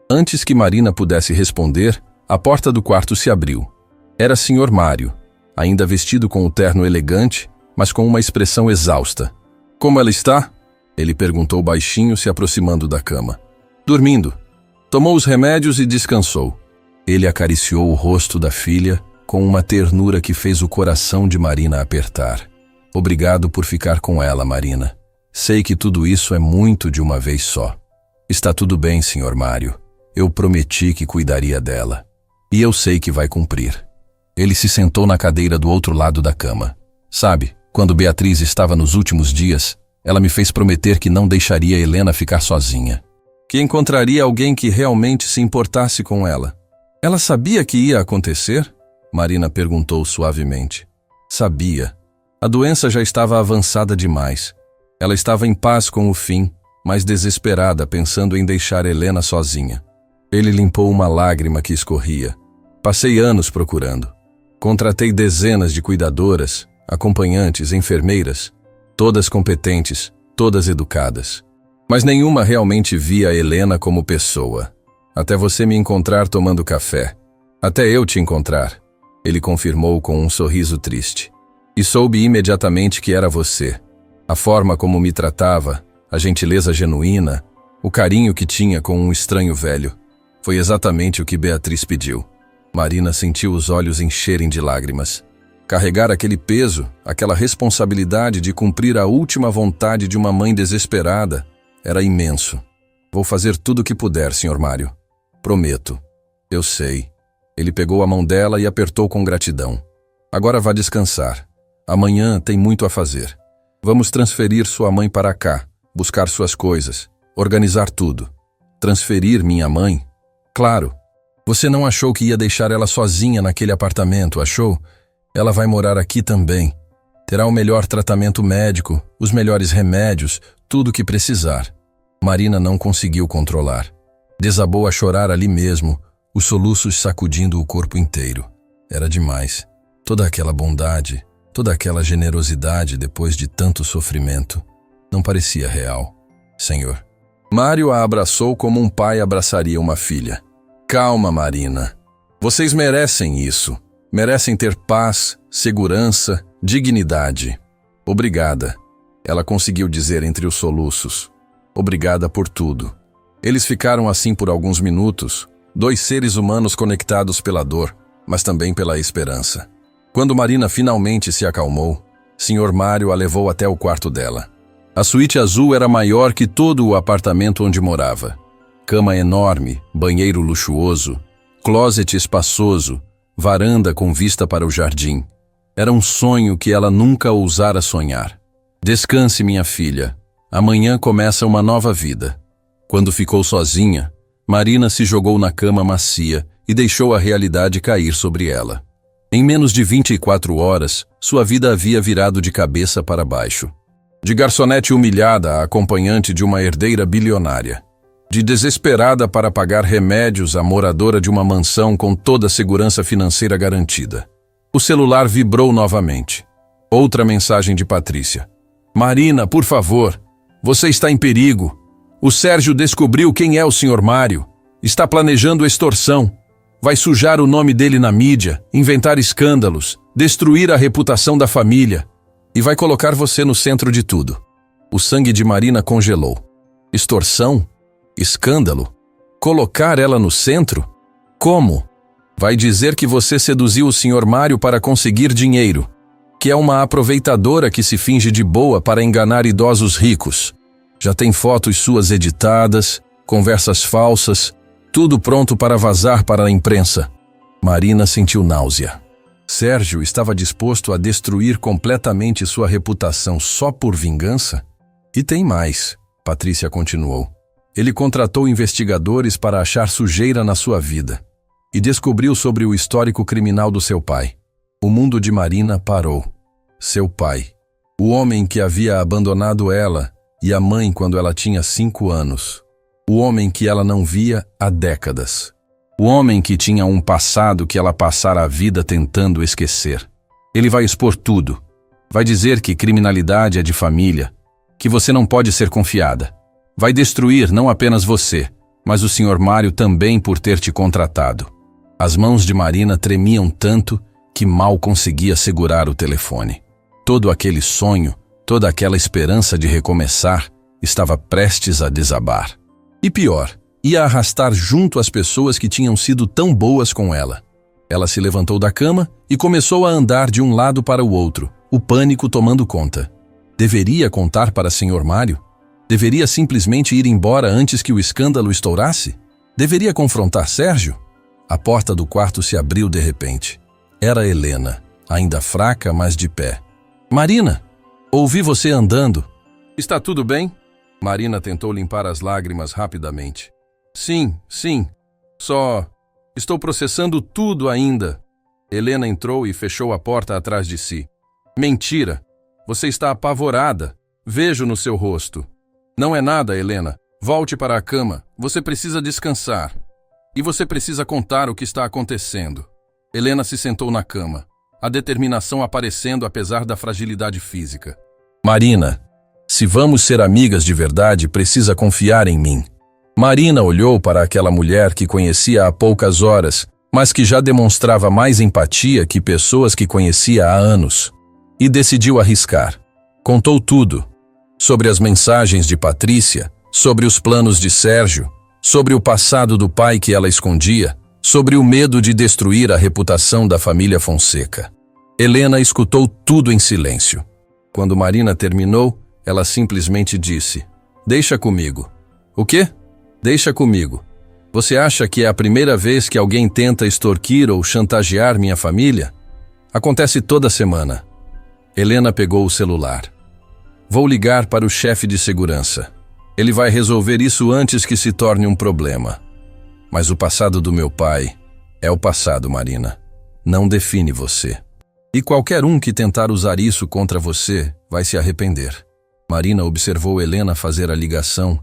Antes que Marina pudesse responder, a porta do quarto se abriu. Era Sr. Mário, ainda vestido com o terno elegante, mas com uma expressão exausta. Como ela está? Ele perguntou baixinho, se aproximando da cama. Dormindo. Tomou os remédios e descansou. Ele acariciou o rosto da filha com uma ternura que fez o coração de Marina apertar. Obrigado por ficar com ela, Marina. Sei que tudo isso é muito de uma vez só. Está tudo bem, Sr. Mário. Eu prometi que cuidaria dela. E eu sei que vai cumprir. Ele se sentou na cadeira do outro lado da cama. Sabe, quando Beatriz estava nos últimos dias, ela me fez prometer que não deixaria Helena ficar sozinha. Que encontraria alguém que realmente se importasse com ela. Ela sabia que ia acontecer? Marina perguntou suavemente. Sabia. A doença já estava avançada demais. Ela estava em paz com o fim, mas desesperada, pensando em deixar Helena sozinha. Ele limpou uma lágrima que escorria. Passei anos procurando. Contratei dezenas de cuidadoras, acompanhantes, enfermeiras, todas competentes, todas educadas. Mas nenhuma realmente via Helena como pessoa. Até você me encontrar tomando café. Até eu te encontrar. Ele confirmou com um sorriso triste. E soube imediatamente que era você. A forma como me tratava, a gentileza genuína, o carinho que tinha com um estranho velho. Foi exatamente o que Beatriz pediu. Marina sentiu os olhos encherem de lágrimas. Carregar aquele peso, aquela responsabilidade de cumprir a última vontade de uma mãe desesperada, era imenso. Vou fazer tudo o que puder, Sr. Mário. Prometo. Eu sei. Ele pegou a mão dela e apertou com gratidão. Agora vá descansar. Amanhã tem muito a fazer. Vamos transferir sua mãe para cá, buscar suas coisas, organizar tudo. Transferir minha mãe? Claro. Você não achou que ia deixar ela sozinha naquele apartamento, achou? Ela vai morar aqui também. Terá o melhor tratamento médico, os melhores remédios, tudo o que precisar. Marina não conseguiu controlar. Desabou a chorar ali mesmo, os soluços sacudindo o corpo inteiro. Era demais. Toda aquela bondade, toda aquela generosidade depois de tanto sofrimento. Não parecia real. Senhor. Mário a abraçou como um pai abraçaria uma filha. Calma, Marina. Vocês merecem isso. Merecem ter paz, segurança, dignidade. Obrigada. Ela conseguiu dizer entre os soluços. Obrigada por tudo. Eles ficaram assim por alguns minutos, dois seres humanos conectados pela dor, mas também pela esperança. Quando Marina finalmente se acalmou, Sr. Mário a levou até o quarto dela. A suíte azul era maior que todo o apartamento onde morava. Cama enorme, banheiro luxuoso, closet espaçoso, varanda com vista para o jardim. Era um sonho que ela nunca ousara sonhar. Descanse, minha filha. Amanhã começa uma nova vida. Quando ficou sozinha, Marina se jogou na cama macia e deixou a realidade cair sobre ela. Em menos de 24 horas, sua vida havia virado de cabeça para baixo. De garçonete humilhada a acompanhante de uma herdeira bilionária. De desesperada para pagar remédios a moradora de uma mansão com toda a segurança financeira garantida. O celular vibrou novamente. Outra mensagem de Patrícia. Marina, por favor, você está em perigo. O Sérgio descobriu quem é o Sr. Mário. Está planejando extorsão. Vai sujar o nome dele na mídia, inventar escândalos, destruir a reputação da família. E vai colocar você no centro de tudo. O sangue de Marina congelou. Extorsão? Escândalo? Colocar ela no centro? Como? Vai dizer que você seduziu o Sr. Mário para conseguir dinheiro, que é uma aproveitadora que se finge de boa para enganar idosos ricos. Já tem fotos suas editadas, conversas falsas, tudo pronto para vazar para a imprensa. Marina sentiu náusea. Sérgio estava disposto a destruir completamente sua reputação só por vingança? E tem mais, Patrícia continuou. Ele contratou investigadores para achar sujeira na sua vida e descobriu sobre o histórico criminal do seu pai. O mundo de Marina parou. Seu pai, o homem que havia abandonado ela e a mãe quando ela tinha 5 anos. O homem que ela não via há décadas. O homem que tinha um passado que ela passara a vida tentando esquecer. Ele vai expor tudo. Vai dizer que criminalidade é de família, que você não pode ser confiada. Vai destruir não apenas você, mas o Sr. Mário também por ter te contratado. As mãos de Marina tremiam tanto que mal conseguia segurar o telefone. Todo aquele sonho, toda aquela esperança de recomeçar, estava prestes a desabar. E pior, ia arrastar junto as pessoas que tinham sido tão boas com ela. Ela se levantou da cama e começou a andar de um lado para o outro, o pânico tomando conta. Deveria contar para Sr. Mário? Deveria simplesmente ir embora antes que o escândalo estourasse? Deveria confrontar Sérgio? A porta do quarto se abriu de repente. Era Helena, ainda fraca, mas de pé. Marina, ouvi você andando. Está tudo bem? Marina tentou limpar as lágrimas rapidamente. Sim. Só estou processando tudo ainda. Helena entrou e fechou a porta atrás de si. Mentira! Você está apavorada. Vejo no seu rosto. Não é nada, Helena. Volte para a cama. Você precisa descansar. E você precisa contar o que está acontecendo. Helena se sentou na cama, a determinação aparecendo apesar da fragilidade física. Marina, se vamos ser amigas de verdade, precisa confiar em mim. Marina olhou para aquela mulher que conhecia há poucas horas, mas que já demonstrava mais empatia que pessoas que conhecia há anos. E decidiu arriscar. Contou tudo. Sobre as mensagens de Patrícia, sobre os planos de Sérgio, sobre o passado do pai que ela escondia, sobre o medo de destruir a reputação da família Fonseca. Helena escutou tudo em silêncio. Quando Marina terminou, ela simplesmente disse: "Deixa comigo." "O quê?" "Deixa comigo. Você acha que é a primeira vez que alguém tenta extorquir ou chantagear minha família? Acontece toda semana." Helena pegou o celular. "Vou ligar para o chefe de segurança. Ele vai resolver isso antes que se torne um problema. Mas o passado do meu pai é o passado, Marina. Não define você. E qualquer um que tentar usar isso contra você vai se arrepender." Marina observou Helena fazer a ligação,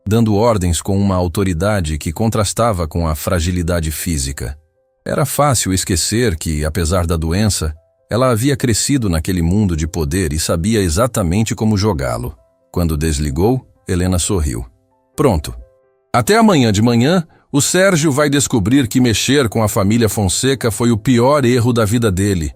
dando ordens com uma autoridade que contrastava com a fragilidade física. Era fácil esquecer que, apesar da doença, ela havia crescido naquele mundo de poder e sabia exatamente como jogá-lo. Quando desligou, Helena sorriu. "Pronto. Até amanhã de manhã, o Sérgio vai descobrir que mexer com a família Fonseca foi o pior erro da vida dele.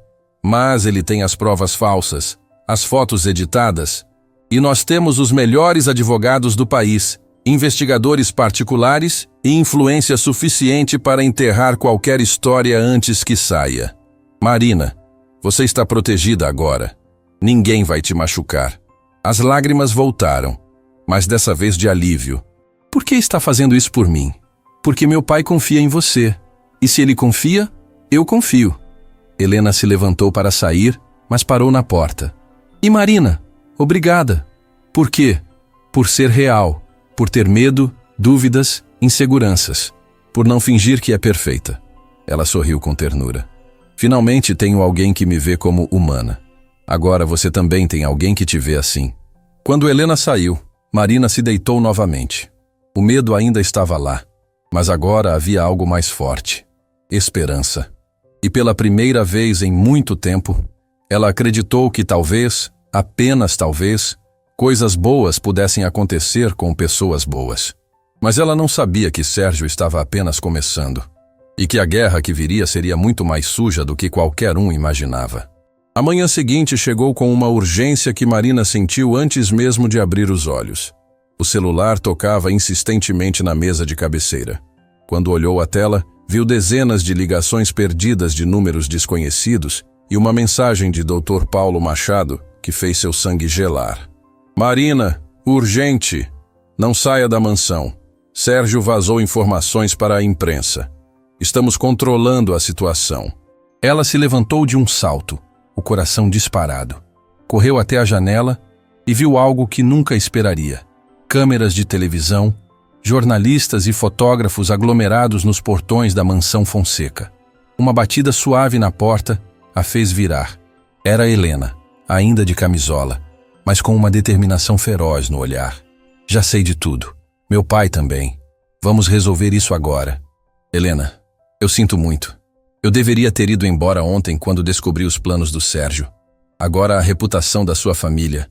Mas ele tem as provas falsas, as fotos editadas, e nós temos os melhores advogados do país, investigadores particulares e influência suficiente para enterrar qualquer história antes que saia. Marina, você está protegida agora. Ninguém vai te machucar." As lágrimas voltaram, mas dessa vez de alívio. "Por que está fazendo isso por mim?" "Porque meu pai confia em você. E se ele confia, eu confio." Helena se levantou para sair, mas parou na porta. "E Marina, obrigada." "Por quê?" "Por ser real, por ter medo, dúvidas, inseguranças, por não fingir que é perfeita." Ela sorriu com ternura. "Finalmente tenho alguém que me vê como humana. Agora você também tem alguém que te vê assim." Quando Helena saiu, Marina se deitou novamente. O medo ainda estava lá, mas agora havia algo mais forte: esperança. E pela primeira vez em muito tempo, ela acreditou que talvez, apenas talvez, coisas boas pudessem acontecer com pessoas boas. Mas ela não sabia que Sérgio estava apenas começando, e que a guerra que viria seria muito mais suja do que qualquer um imaginava. A manhã seguinte chegou com uma urgência que Marina sentiu antes mesmo de abrir os olhos. O celular tocava insistentemente na mesa de cabeceira. Quando olhou a tela, viu dezenas de ligações perdidas de números desconhecidos e uma mensagem de Dr. Paulo Machado que fez seu sangue gelar. "Marina, urgente! Não saia da mansão. Sérgio vazou informações para a imprensa. Estamos controlando a situação." Ela se levantou de um salto, o coração disparado. Correu até a janela e viu algo que nunca esperaria. Câmeras de televisão, jornalistas e fotógrafos aglomerados nos portões da mansão Fonseca. Uma batida suave na porta a fez virar. Era Helena, ainda de camisola, mas com uma determinação feroz no olhar. "Já sei de tudo. Meu pai também. Vamos resolver isso agora." "Helena, eu sinto muito. Eu deveria ter ido embora ontem quando descobri os planos do Sérgio. Agora a reputação da sua família."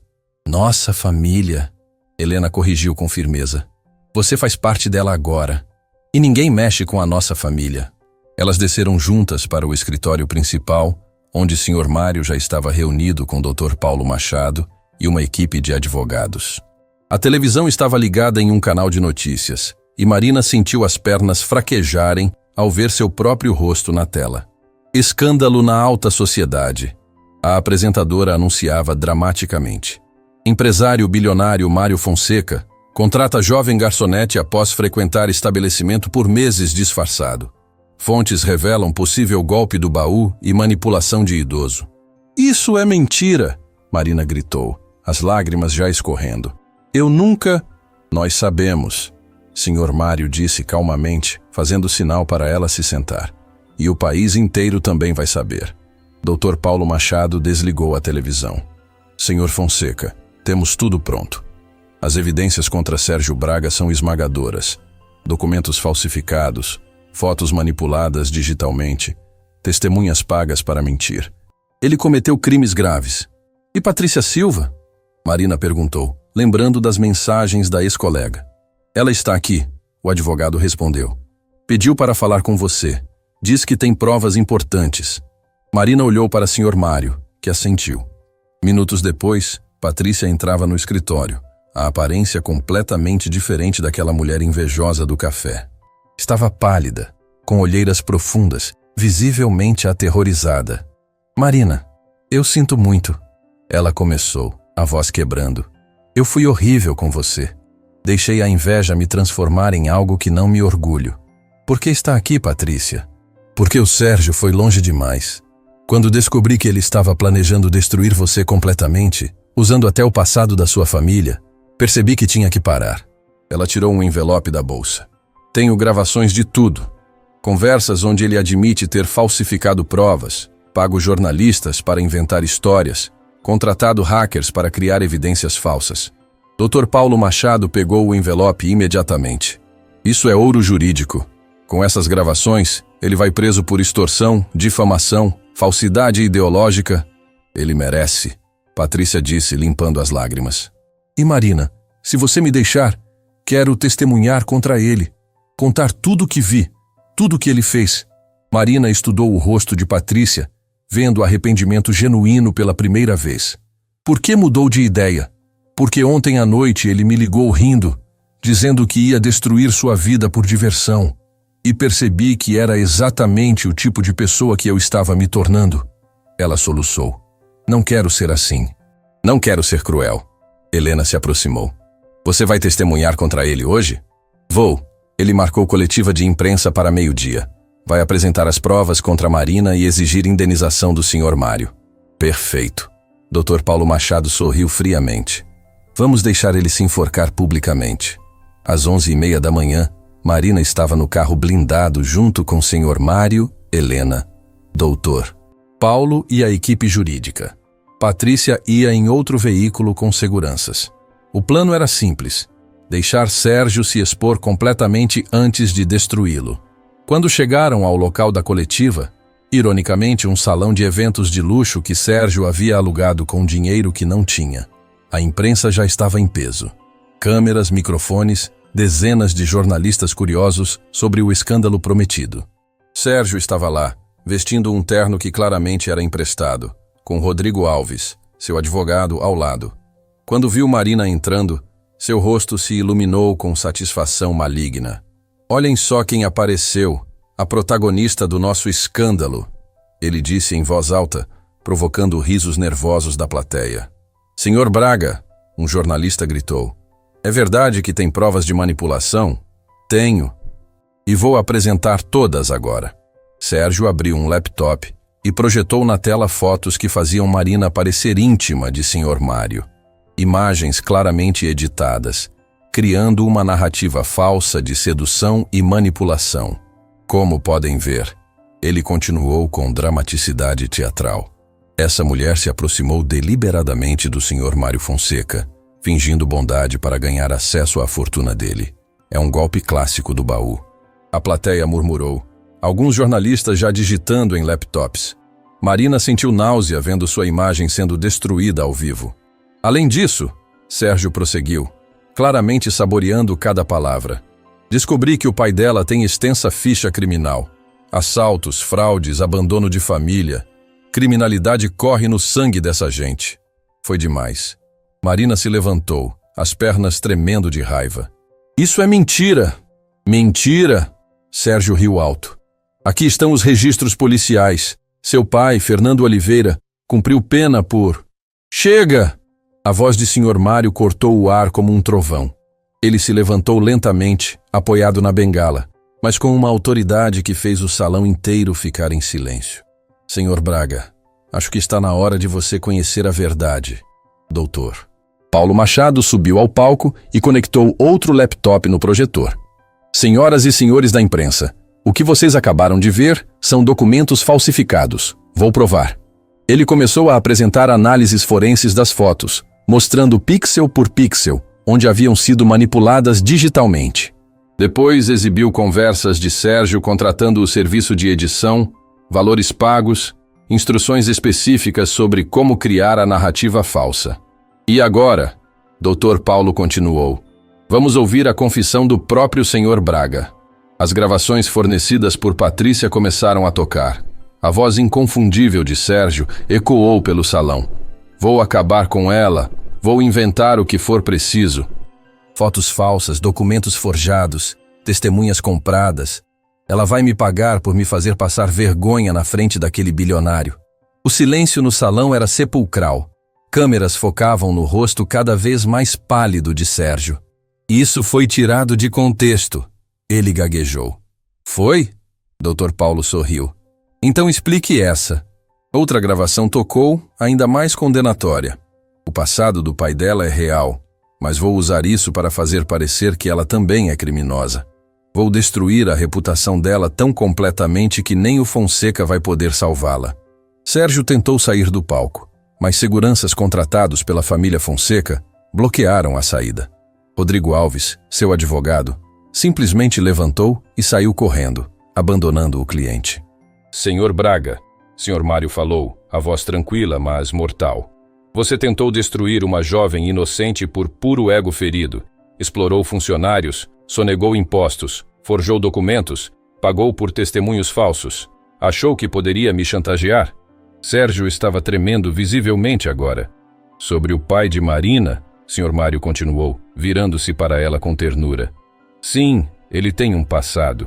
"Nossa família," Helena corrigiu com firmeza. "Você faz parte dela agora. E ninguém mexe com a nossa família." Elas desceram juntas para o escritório principal, onde o Sr. Mário já estava reunido com o Dr. Paulo Machado e uma equipe de advogados. A televisão estava ligada em um canal de notícias, e Marina sentiu as pernas fraquejarem ao ver seu próprio rosto na tela. "Escândalo na alta sociedade," a apresentadora anunciava dramaticamente. "Empresário bilionário Mário Fonseca contrata jovem garçonete após frequentar estabelecimento por meses disfarçado. Fontes revelam possível golpe do baú e manipulação de idoso." "Isso é mentira!" Marina gritou, as lágrimas já escorrendo. "Eu nunca..." "Nós sabemos," Sr. Mário disse calmamente, fazendo sinal para ela se sentar. "E o país inteiro também vai saber." Dr. Paulo Machado desligou a televisão. "Sr. Fonseca, temos tudo pronto. As evidências contra Sérgio Braga são esmagadoras. Documentos falsificados, fotos manipuladas digitalmente, testemunhas pagas para mentir. Ele cometeu crimes graves." "E Patrícia Silva?" Marina perguntou, lembrando das mensagens da ex-colega. "Ela está aqui," o advogado respondeu. "Pediu para falar com você. Diz que tem provas importantes." Marina olhou para o Sr. Mário, que assentiu. Minutos depois, Patrícia entrava no escritório, a aparência completamente diferente daquela mulher invejosa do café. Estava pálida, com olheiras profundas, visivelmente aterrorizada. "Marina, Eu sinto muito. Ela começou, a voz quebrando. Eu fui horrível com você. Deixei a inveja me transformar em algo que não me orgulho. Por que está aqui, Patrícia? Porque o Sérgio foi longe demais. Quando descobri que ele estava planejando destruir você completamente, usando até o passado da sua família, percebi que tinha que parar. Ela tirou um envelope da bolsa. Tenho gravações de tudo. Conversas onde ele admite ter falsificado provas, pago jornalistas para inventar histórias, contratado hackers para criar evidências falsas. Dr. Paulo Machado pegou o envelope imediatamente. Isso é ouro jurídico. Com essas gravações, ele vai preso por extorsão, difamação, falsidade ideológica. Ele merece, Patrícia disse, limpando as lágrimas. E Marina, se você me deixar, quero testemunhar contra ele, contar tudo o que vi, tudo o que ele fez. Marina estudou o rosto de Patrícia, vendo arrependimento genuíno pela primeira vez. Por que mudou de ideia? Porque ontem à noite ele me ligou rindo, dizendo que ia destruir sua vida por diversão. E percebi que era exatamente o tipo de pessoa que eu estava me tornando. Ela soluçou. Não quero ser assim. Não quero ser cruel. Helena se aproximou. Você vai testemunhar contra ele hoje? Vou. Ele marcou coletiva de imprensa para meio-dia. Vai apresentar as provas contra Marina e exigir indenização do Sr. Mário. Perfeito. Dr. Paulo Machado sorriu friamente. Vamos deixar ele se enforcar publicamente. Às 11h30 da manhã, Marina estava no carro blindado junto com o Sr. Mário, Helena, Dr. Paulo e a equipe jurídica. Patrícia ia em outro veículo com seguranças. O plano era simples: deixar Sérgio se expor completamente antes de destruí-lo. Quando chegaram ao local da coletiva, ironicamente um salão de eventos de luxo que Sérgio havia alugado com dinheiro que não tinha, a imprensa já estava em peso. Câmeras, microfones, dezenas de jornalistas curiosos sobre o escândalo prometido. Sérgio estava lá, vestindo um terno que claramente era emprestado, com Rodrigo Alves, seu advogado, ao lado. Quando viu Marina entrando, seu rosto se iluminou com satisfação maligna. Olhem só quem apareceu, a protagonista do nosso escândalo, ele disse em voz alta, provocando risos nervosos da plateia. Senhor Braga, um jornalista gritou. É verdade que tem provas de manipulação? Tenho. E vou apresentar todas agora. Sérgio abriu um laptop e projetou na tela fotos que faziam Marina parecer íntima de Sr. Mário. Imagens claramente editadas, criando uma narrativa falsa de sedução e manipulação. Como podem ver, ele continuou com dramaticidade teatral. Essa mulher se aproximou deliberadamente do Sr. Mário Fonseca, fingindo bondade para ganhar acesso à fortuna dele. É um golpe clássico do baú. A plateia murmurou, alguns jornalistas já digitando em laptops. Marina sentiu náusea vendo sua imagem sendo destruída ao vivo. Além disso, Sérgio prosseguiu, claramente saboreando cada palavra. Descobri que o pai dela tem extensa ficha criminal. Assaltos, fraudes, abandono de família. Criminalidade corre no sangue dessa gente. Foi demais. Marina se levantou, as pernas tremendo de raiva. Isso é mentira! Mentira! Sérgio riu alto. Aqui estão os registros policiais. Seu pai, Fernando Oliveira, cumpriu pena por... Chega! A voz de Sr. Mário cortou o ar como um trovão. Ele se levantou lentamente, apoiado na bengala, mas com uma autoridade que fez o salão inteiro ficar em silêncio. Sr. Braga, acho que está na hora de você conhecer a verdade, doutor. Paulo Machado subiu ao palco e conectou outro laptop no projetor. Senhoras e senhores da imprensa, o que vocês acabaram de ver são documentos falsificados. Vou provar. Ele começou a apresentar análises forenses das fotos, mostrando pixel por pixel, onde haviam sido manipuladas digitalmente. Depois exibiu conversas de Sérgio contratando o serviço de edição, valores pagos, instruções específicas sobre como criar a narrativa falsa. E agora, Dr. Paulo continuou, vamos ouvir a confissão do próprio Sr. Braga. As gravações fornecidas por Patrícia começaram a tocar. A voz inconfundível de Sérgio ecoou pelo salão. Vou acabar com ela, vou inventar o que for preciso. Fotos falsas, documentos forjados, testemunhas compradas. Ela vai me pagar por me fazer passar vergonha na frente daquele bilionário. O silêncio no salão era sepulcral. Câmeras focavam no rosto cada vez mais pálido de Sérgio. Isso foi tirado de contexto. Ele gaguejou. Foi? Dr. Paulo sorriu. Então explique essa. Outra gravação tocou, ainda mais condenatória. O passado do pai dela é real, mas vou usar isso para fazer parecer que ela também é criminosa. Vou destruir a reputação dela tão completamente que nem o Fonseca vai poder salvá-la. Sérgio tentou sair do palco, mas seguranças contratados pela família Fonseca bloquearam a saída. Rodrigo Alves, seu advogado, simplesmente levantou e saiu correndo, abandonando o cliente. Senhor Braga, Sr. Mário falou, a voz tranquila, mas mortal. Você tentou destruir uma jovem inocente por puro ego ferido. Explorou funcionários, sonegou impostos, forjou documentos, pagou por testemunhos falsos. Achou que poderia me chantagear? Sérgio estava tremendo visivelmente agora. Sobre o pai de Marina, Sr. Mário continuou, virando-se para ela com ternura. Sim, ele tem um passado.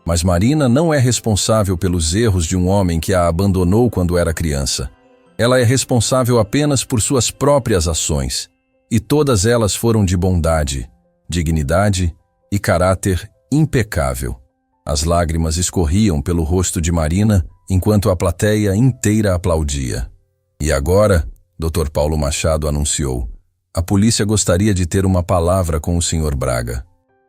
Mas Marina não é responsável pelos erros de um homem que a abandonou quando era criança. Ela é responsável apenas por suas próprias ações. E todas elas foram de bondade, dignidade e caráter impecável. As lágrimas escorriam pelo rosto de Marina enquanto a plateia inteira aplaudia. E agora, Dr. Paulo Machado anunciou, a polícia gostaria de ter uma palavra com o Sr. Braga.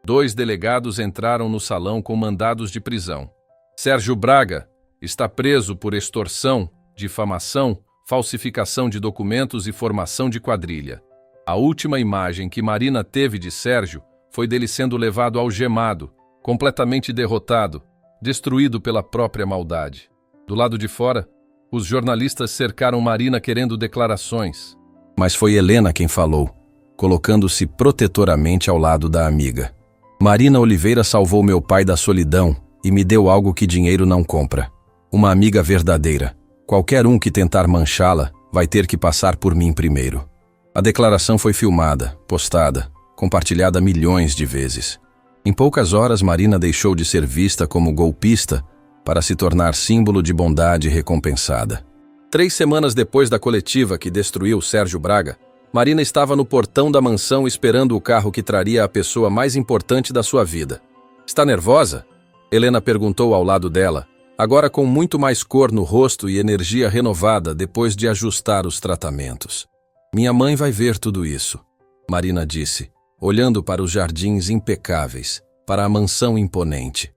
2 delegados entraram no salão com mandados de prisão. Sérgio Braga está preso por extorsão, difamação, falsificação de documentos e formação de quadrilha. A última imagem que Marina teve de Sérgio foi dele sendo levado algemado, completamente derrotado, destruído pela própria maldade. Do lado de fora, os jornalistas cercaram Marina querendo declarações. Mas foi Helena quem falou, colocando-se protetoramente ao lado da amiga. Marina Oliveira salvou meu pai da solidão e me deu algo que dinheiro não compra. Uma amiga verdadeira. Qualquer um que tentar manchá-la vai ter que passar por mim primeiro. A declaração foi filmada, postada, compartilhada milhões de vezes. Em poucas horas, Marina deixou de ser vista como golpista para se tornar símbolo de bondade recompensada. 3 semanas depois da coletiva que destruiu Sérgio Braga, Marina estava no portão da mansão esperando o carro que traria a pessoa mais importante da sua vida. Está nervosa? Helena perguntou ao lado dela, agora com muito mais cor no rosto e energia renovada depois de ajustar os tratamentos. Minha mãe vai ver tudo isso, Marina disse, olhando para os jardins impecáveis, para a mansão imponente.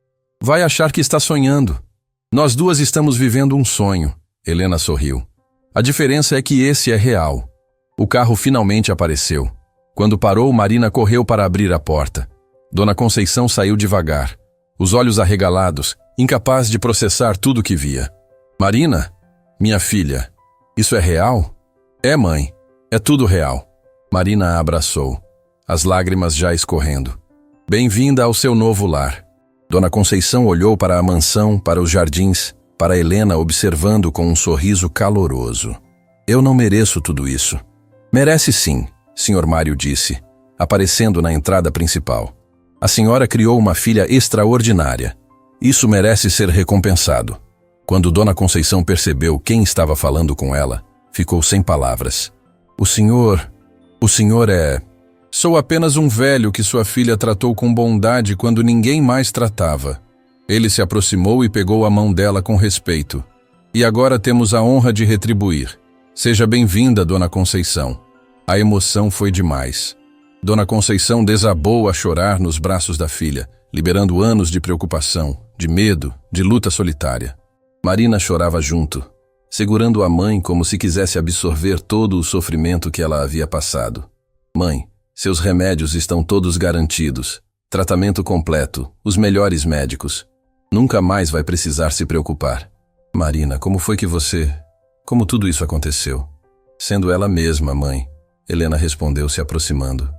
Vai achar que está sonhando. Nós duas estamos vivendo um sonho, Helena sorriu. A diferença é que esse é real. O carro finalmente apareceu. Quando parou, Marina correu para abrir a porta. Dona Conceição saiu devagar, os olhos arregalados, incapaz de processar tudo o que via. Marina, minha filha, isso é real? É, mãe, é tudo real. Marina a abraçou, as lágrimas já escorrendo. Bem-vinda ao seu novo lar. Dona Conceição olhou para a mansão, para os jardins, para Helena observando com um sorriso caloroso. Eu não mereço tudo isso. Merece sim, Sr. Mário disse, aparecendo na entrada principal. A senhora criou uma filha extraordinária. Isso merece ser recompensado. Quando Dona Conceição percebeu quem estava falando com ela, ficou sem palavras. O senhor é... Sou apenas um velho que sua filha tratou com bondade quando ninguém mais tratava. Ele se aproximou e pegou a mão dela com respeito. E agora temos a honra de retribuir. Seja bem-vinda, Dona Conceição. A emoção foi demais. Dona Conceição desabou a chorar nos braços da filha, liberando anos de preocupação, de medo, de luta solitária. Marina chorava junto, segurando a mãe como se quisesse absorver todo o sofrimento que ela havia passado. Mãe, seus remédios estão todos garantidos. Tratamento completo, os melhores médicos. Nunca mais vai precisar se preocupar. Marina, como foi que você... Como tudo isso aconteceu? Sendo ela mesma, mãe. Helena respondeu se aproximando.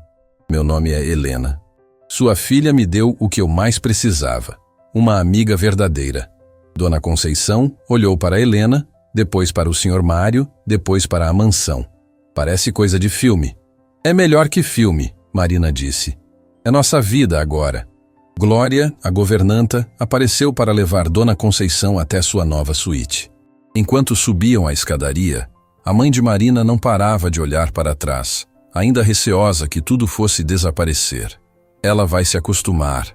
Meu nome é Helena. Sua filha me deu o que eu mais precisava. Uma amiga verdadeira. Dona Conceição olhou para Helena, depois para o Sr. Mário, depois para a mansão. Parece coisa de filme. É melhor que filme, Marina disse. É nossa vida agora. Glória, a governanta, apareceu para levar Dona Conceição até sua nova suíte. Enquanto subiam a escadaria, a mãe de Marina não parava de olhar para trás, ainda receosa que tudo fosse desaparecer. Ela vai se acostumar,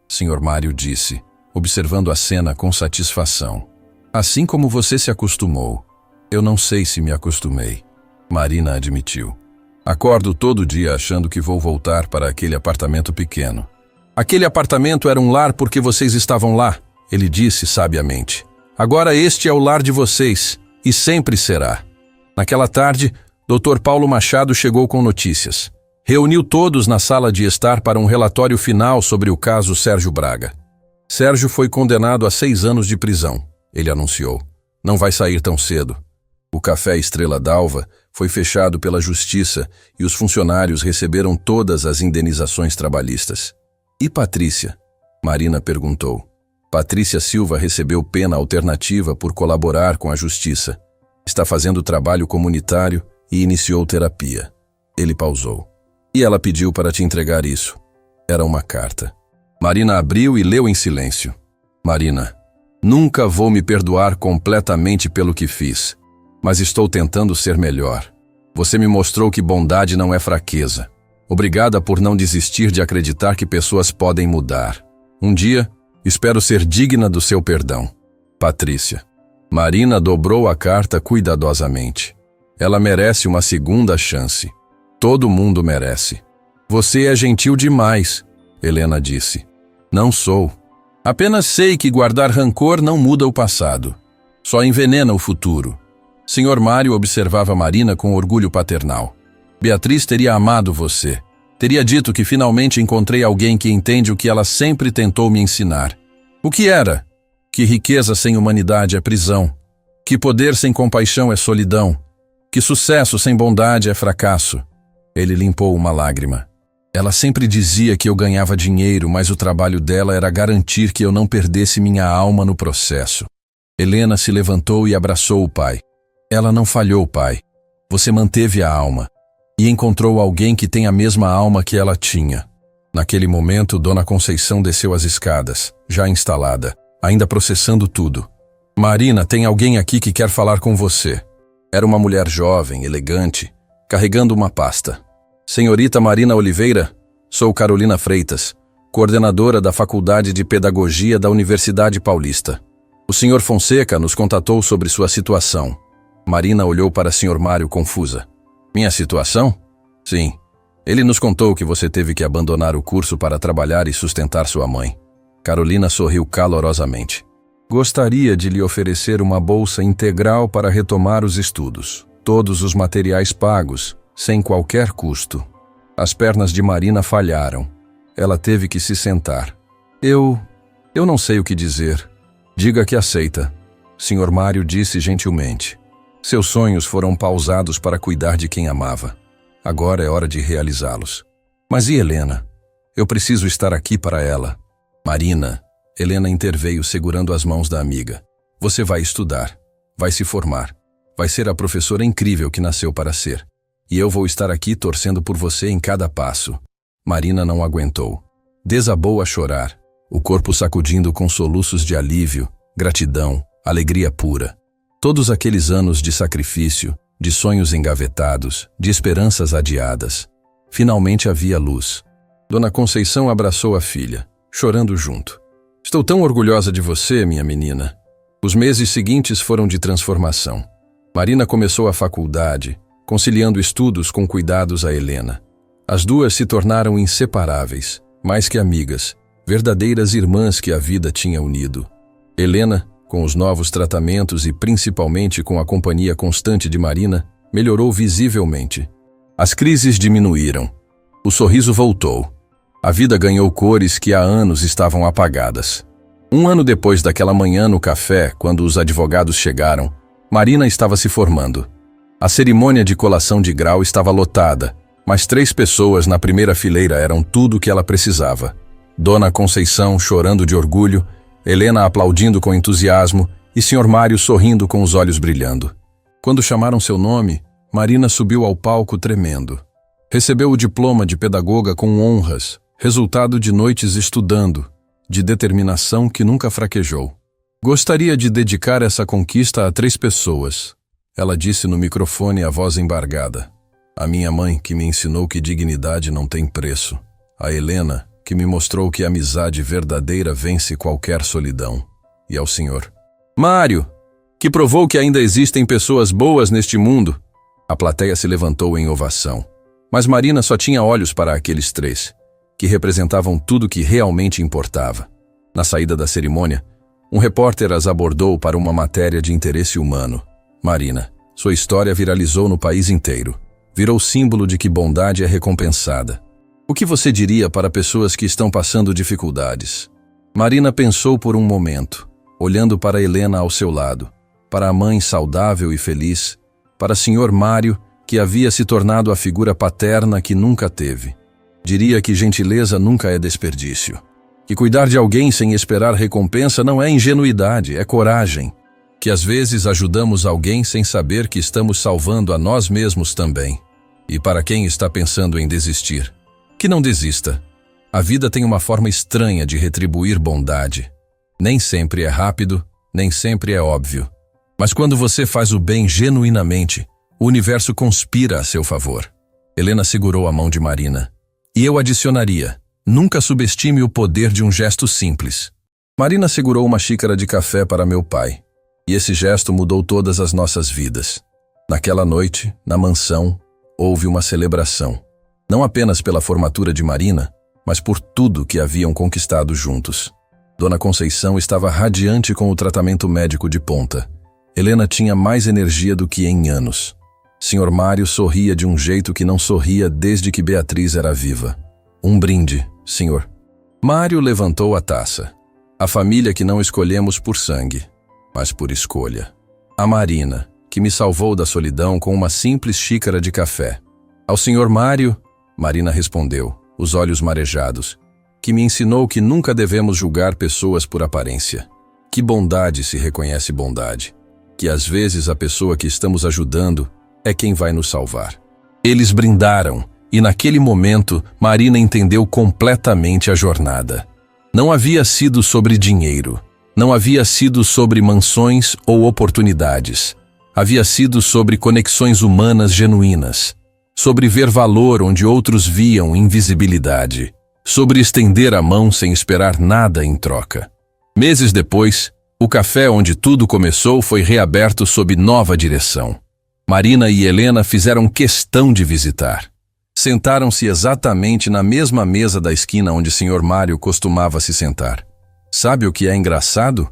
Sr. Mário disse, observando a cena com satisfação. Assim como você se acostumou. Eu não sei se me acostumei, Marina admitiu. Acordo todo dia achando que vou voltar para aquele apartamento pequeno. Aquele apartamento era um lar porque vocês estavam lá, ele disse sabiamente. Agora este é o lar de vocês, e sempre será. Naquela tarde, Dr. Paulo Machado chegou com notícias. Reuniu todos na sala de estar para um relatório final sobre o caso Sérgio Braga. Sérgio foi condenado a 6 anos de prisão, ele anunciou. Não vai sair tão cedo. O Café Estrela d'Alva foi fechado pela Justiça e os funcionários receberam todas as indenizações trabalhistas. E Patrícia? Marina perguntou. Patrícia Silva recebeu pena alternativa por colaborar com a Justiça. Está fazendo trabalho comunitário e iniciou terapia. Ele pausou. E ela pediu para te entregar isso. Era uma carta. Marina abriu e leu em silêncio. Marina, nunca vou me perdoar completamente pelo que fiz, mas estou tentando ser melhor. Você me mostrou que bondade não é fraqueza. Obrigada por não desistir de acreditar que pessoas podem mudar. Um dia, espero ser digna do seu perdão. Patrícia. Marina dobrou a carta cuidadosamente. Ela merece uma segunda chance. Todo mundo merece. Você é gentil demais, Helena disse. Não sou. Apenas sei que guardar rancor não muda o passado. Só envenena o futuro. Sr. Mário observava Marina com orgulho paternal. Beatriz teria amado você. Teria dito que finalmente encontrei alguém que entende o que ela sempre tentou me ensinar. O que era? Que riqueza sem humanidade é prisão. Que poder sem compaixão é solidão. Que sucesso sem bondade é fracasso. Ele limpou uma lágrima. Ela sempre dizia que eu ganhava dinheiro, mas o trabalho dela era garantir que eu não perdesse minha alma no processo. Helena se levantou e abraçou o pai. Ela não falhou, pai. Você manteve a alma. E encontrou alguém que tem a mesma alma que ela tinha. Naquele momento, Dona Conceição desceu as escadas, já instalada, ainda processando tudo. Marina, tem alguém aqui que quer falar com você. Era uma mulher jovem, elegante, carregando uma pasta. Senhorita Marina Oliveira, sou Carolina Freitas, coordenadora da Faculdade de Pedagogia da Universidade Paulista. O Sr. Fonseca nos contatou sobre sua situação. Marina olhou para Sr. Mário confusa. Minha situação? Sim. Ele nos contou que você teve que abandonar o curso para trabalhar e sustentar sua mãe. Carolina sorriu calorosamente. Gostaria de lhe oferecer uma bolsa integral para retomar os estudos. Todos os materiais pagos, sem qualquer custo. As pernas de Marina falharam. Ela teve que se sentar. Eu não sei o que dizer. Diga que aceita. Sr. Mário disse gentilmente. Seus sonhos foram pausados para cuidar de quem amava. Agora é hora de realizá-los. Mas e Helena? Eu preciso estar aqui para ela. Marina, Helena interveio segurando as mãos da amiga. Você vai estudar. Vai se formar. Vai ser a professora incrível que nasceu para ser. E eu vou estar aqui torcendo por você em cada passo. Marina não aguentou. Desabou a chorar, o corpo sacudindo com soluços de alívio, gratidão, alegria pura. Todos aqueles anos de sacrifício, de sonhos engavetados, de esperanças adiadas. Finalmente havia luz. Dona Conceição abraçou a filha, chorando junto. Estou tão orgulhosa de você, minha menina. Os meses seguintes foram de transformação. Marina começou a faculdade, conciliando estudos com cuidados a Helena. As duas se tornaram inseparáveis, mais que amigas, verdadeiras irmãs que a vida tinha unido. Helena, com os novos tratamentos e principalmente com a companhia constante de Marina, melhorou visivelmente. As crises diminuíram. O sorriso voltou. A vida ganhou cores que há anos estavam apagadas. 1 ano depois daquela manhã no café, quando os advogados chegaram, Marina estava se formando. A cerimônia de colação de grau estava lotada, mas 3 pessoas na primeira fileira eram tudo o que ela precisava. Dona Conceição chorando de orgulho, Helena aplaudindo com entusiasmo e Sr. Mário sorrindo com os olhos brilhando. Quando chamaram seu nome, Marina subiu ao palco tremendo. Recebeu o diploma de pedagoga com honras, resultado de noites estudando, de determinação que nunca fraquejou. Gostaria de dedicar essa conquista a 3 pessoas. Ela disse no microfone, a voz embargada. A minha mãe, que me ensinou que dignidade não tem preço. A Helena, que me mostrou que a amizade verdadeira vence qualquer solidão. E ao senhor Mário, que provou que ainda existem pessoas boas neste mundo. A plateia se levantou em ovação. Mas Marina só tinha olhos para aqueles 3, que representavam tudo que realmente importava. Na saída da cerimônia, um repórter as abordou para uma matéria de interesse humano. Marina, sua história viralizou no país inteiro. Virou símbolo de que bondade é recompensada. O que você diria para pessoas que estão passando dificuldades? Marina pensou por um momento, olhando para Helena ao seu lado, para a mãe saudável e feliz, para o Sr. Mário, que havia se tornado a figura paterna que nunca teve. Diria que gentileza nunca é desperdício. Que cuidar de alguém sem esperar recompensa não é ingenuidade, é coragem. Que às vezes ajudamos alguém sem saber que estamos salvando a nós mesmos também. E para quem está pensando em desistir, que não desista. A vida tem uma forma estranha de retribuir bondade. Nem sempre é rápido, nem sempre é óbvio. Mas quando você faz o bem genuinamente, o universo conspira a seu favor. Helena segurou a mão de Marina. E eu adicionaria: nunca subestime o poder de um gesto simples. Marina segurou uma xícara de café para meu pai. E esse gesto mudou todas as nossas vidas. Naquela noite, na mansão, houve uma celebração. Não apenas pela formatura de Marina, mas por tudo que haviam conquistado juntos. Dona Conceição estava radiante com o tratamento médico de ponta. Helena tinha mais energia do que em anos. Sr. Mário sorria de um jeito que não sorria desde que Beatriz era viva. Um brinde, senhor. Mário levantou a taça. A família que não escolhemos por sangue, mas por escolha. A Marina, que me salvou da solidão com uma simples xícara de café. Ao Sr. Mário, Marina respondeu, os olhos marejados, que me ensinou que nunca devemos julgar pessoas por aparência. Que bondade se reconhece bondade. Que às vezes a pessoa que estamos ajudando é quem vai nos salvar. Eles brindaram, e naquele momento Marina entendeu completamente a jornada. Não havia sido sobre dinheiro, não havia sido sobre mansões ou oportunidades. Havia sido sobre conexões humanas genuínas, sobre ver valor onde outros viam invisibilidade, sobre estender a mão sem esperar nada em troca. Meses depois, o café onde tudo começou foi reaberto sob nova direção. Marina e Helena fizeram questão de visitar. Sentaram-se exatamente na mesma mesa da esquina onde Sr. Mário costumava se sentar. Sabe o que é engraçado?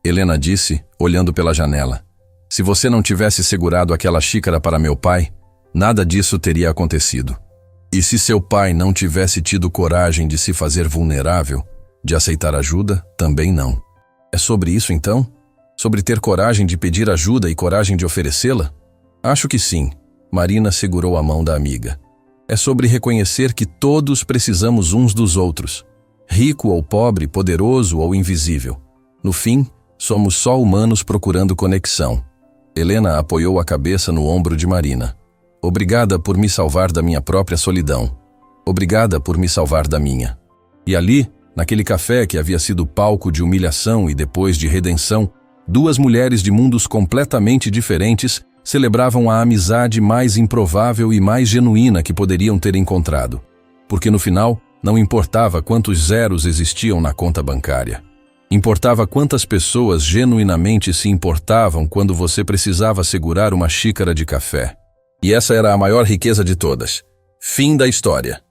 Helena disse, olhando pela janela. Se você não tivesse segurado aquela xícara para meu pai, nada disso teria acontecido. E se seu pai não tivesse tido coragem de se fazer vulnerável, de aceitar ajuda, também não. É sobre isso então? Sobre ter coragem de pedir ajuda e coragem de oferecê-la? Acho que sim. Marina segurou a mão da amiga. É sobre reconhecer que todos precisamos uns dos outros. Rico ou pobre, poderoso ou invisível. No fim, somos só humanos procurando conexão. Helena apoiou a cabeça no ombro de Marina. Obrigada por me salvar da minha própria solidão. Obrigada por me salvar da minha. E ali, naquele café que havia sido palco de humilhação e depois de redenção, 2 mulheres de mundos completamente diferentes celebravam a amizade mais improvável e mais genuína que poderiam ter encontrado. Porque no final, não importava quantos zeros existiam na conta bancária. Importava quantas pessoas genuinamente se importavam quando você precisava segurar uma xícara de café. E essa era a maior riqueza de todas. Fim da história.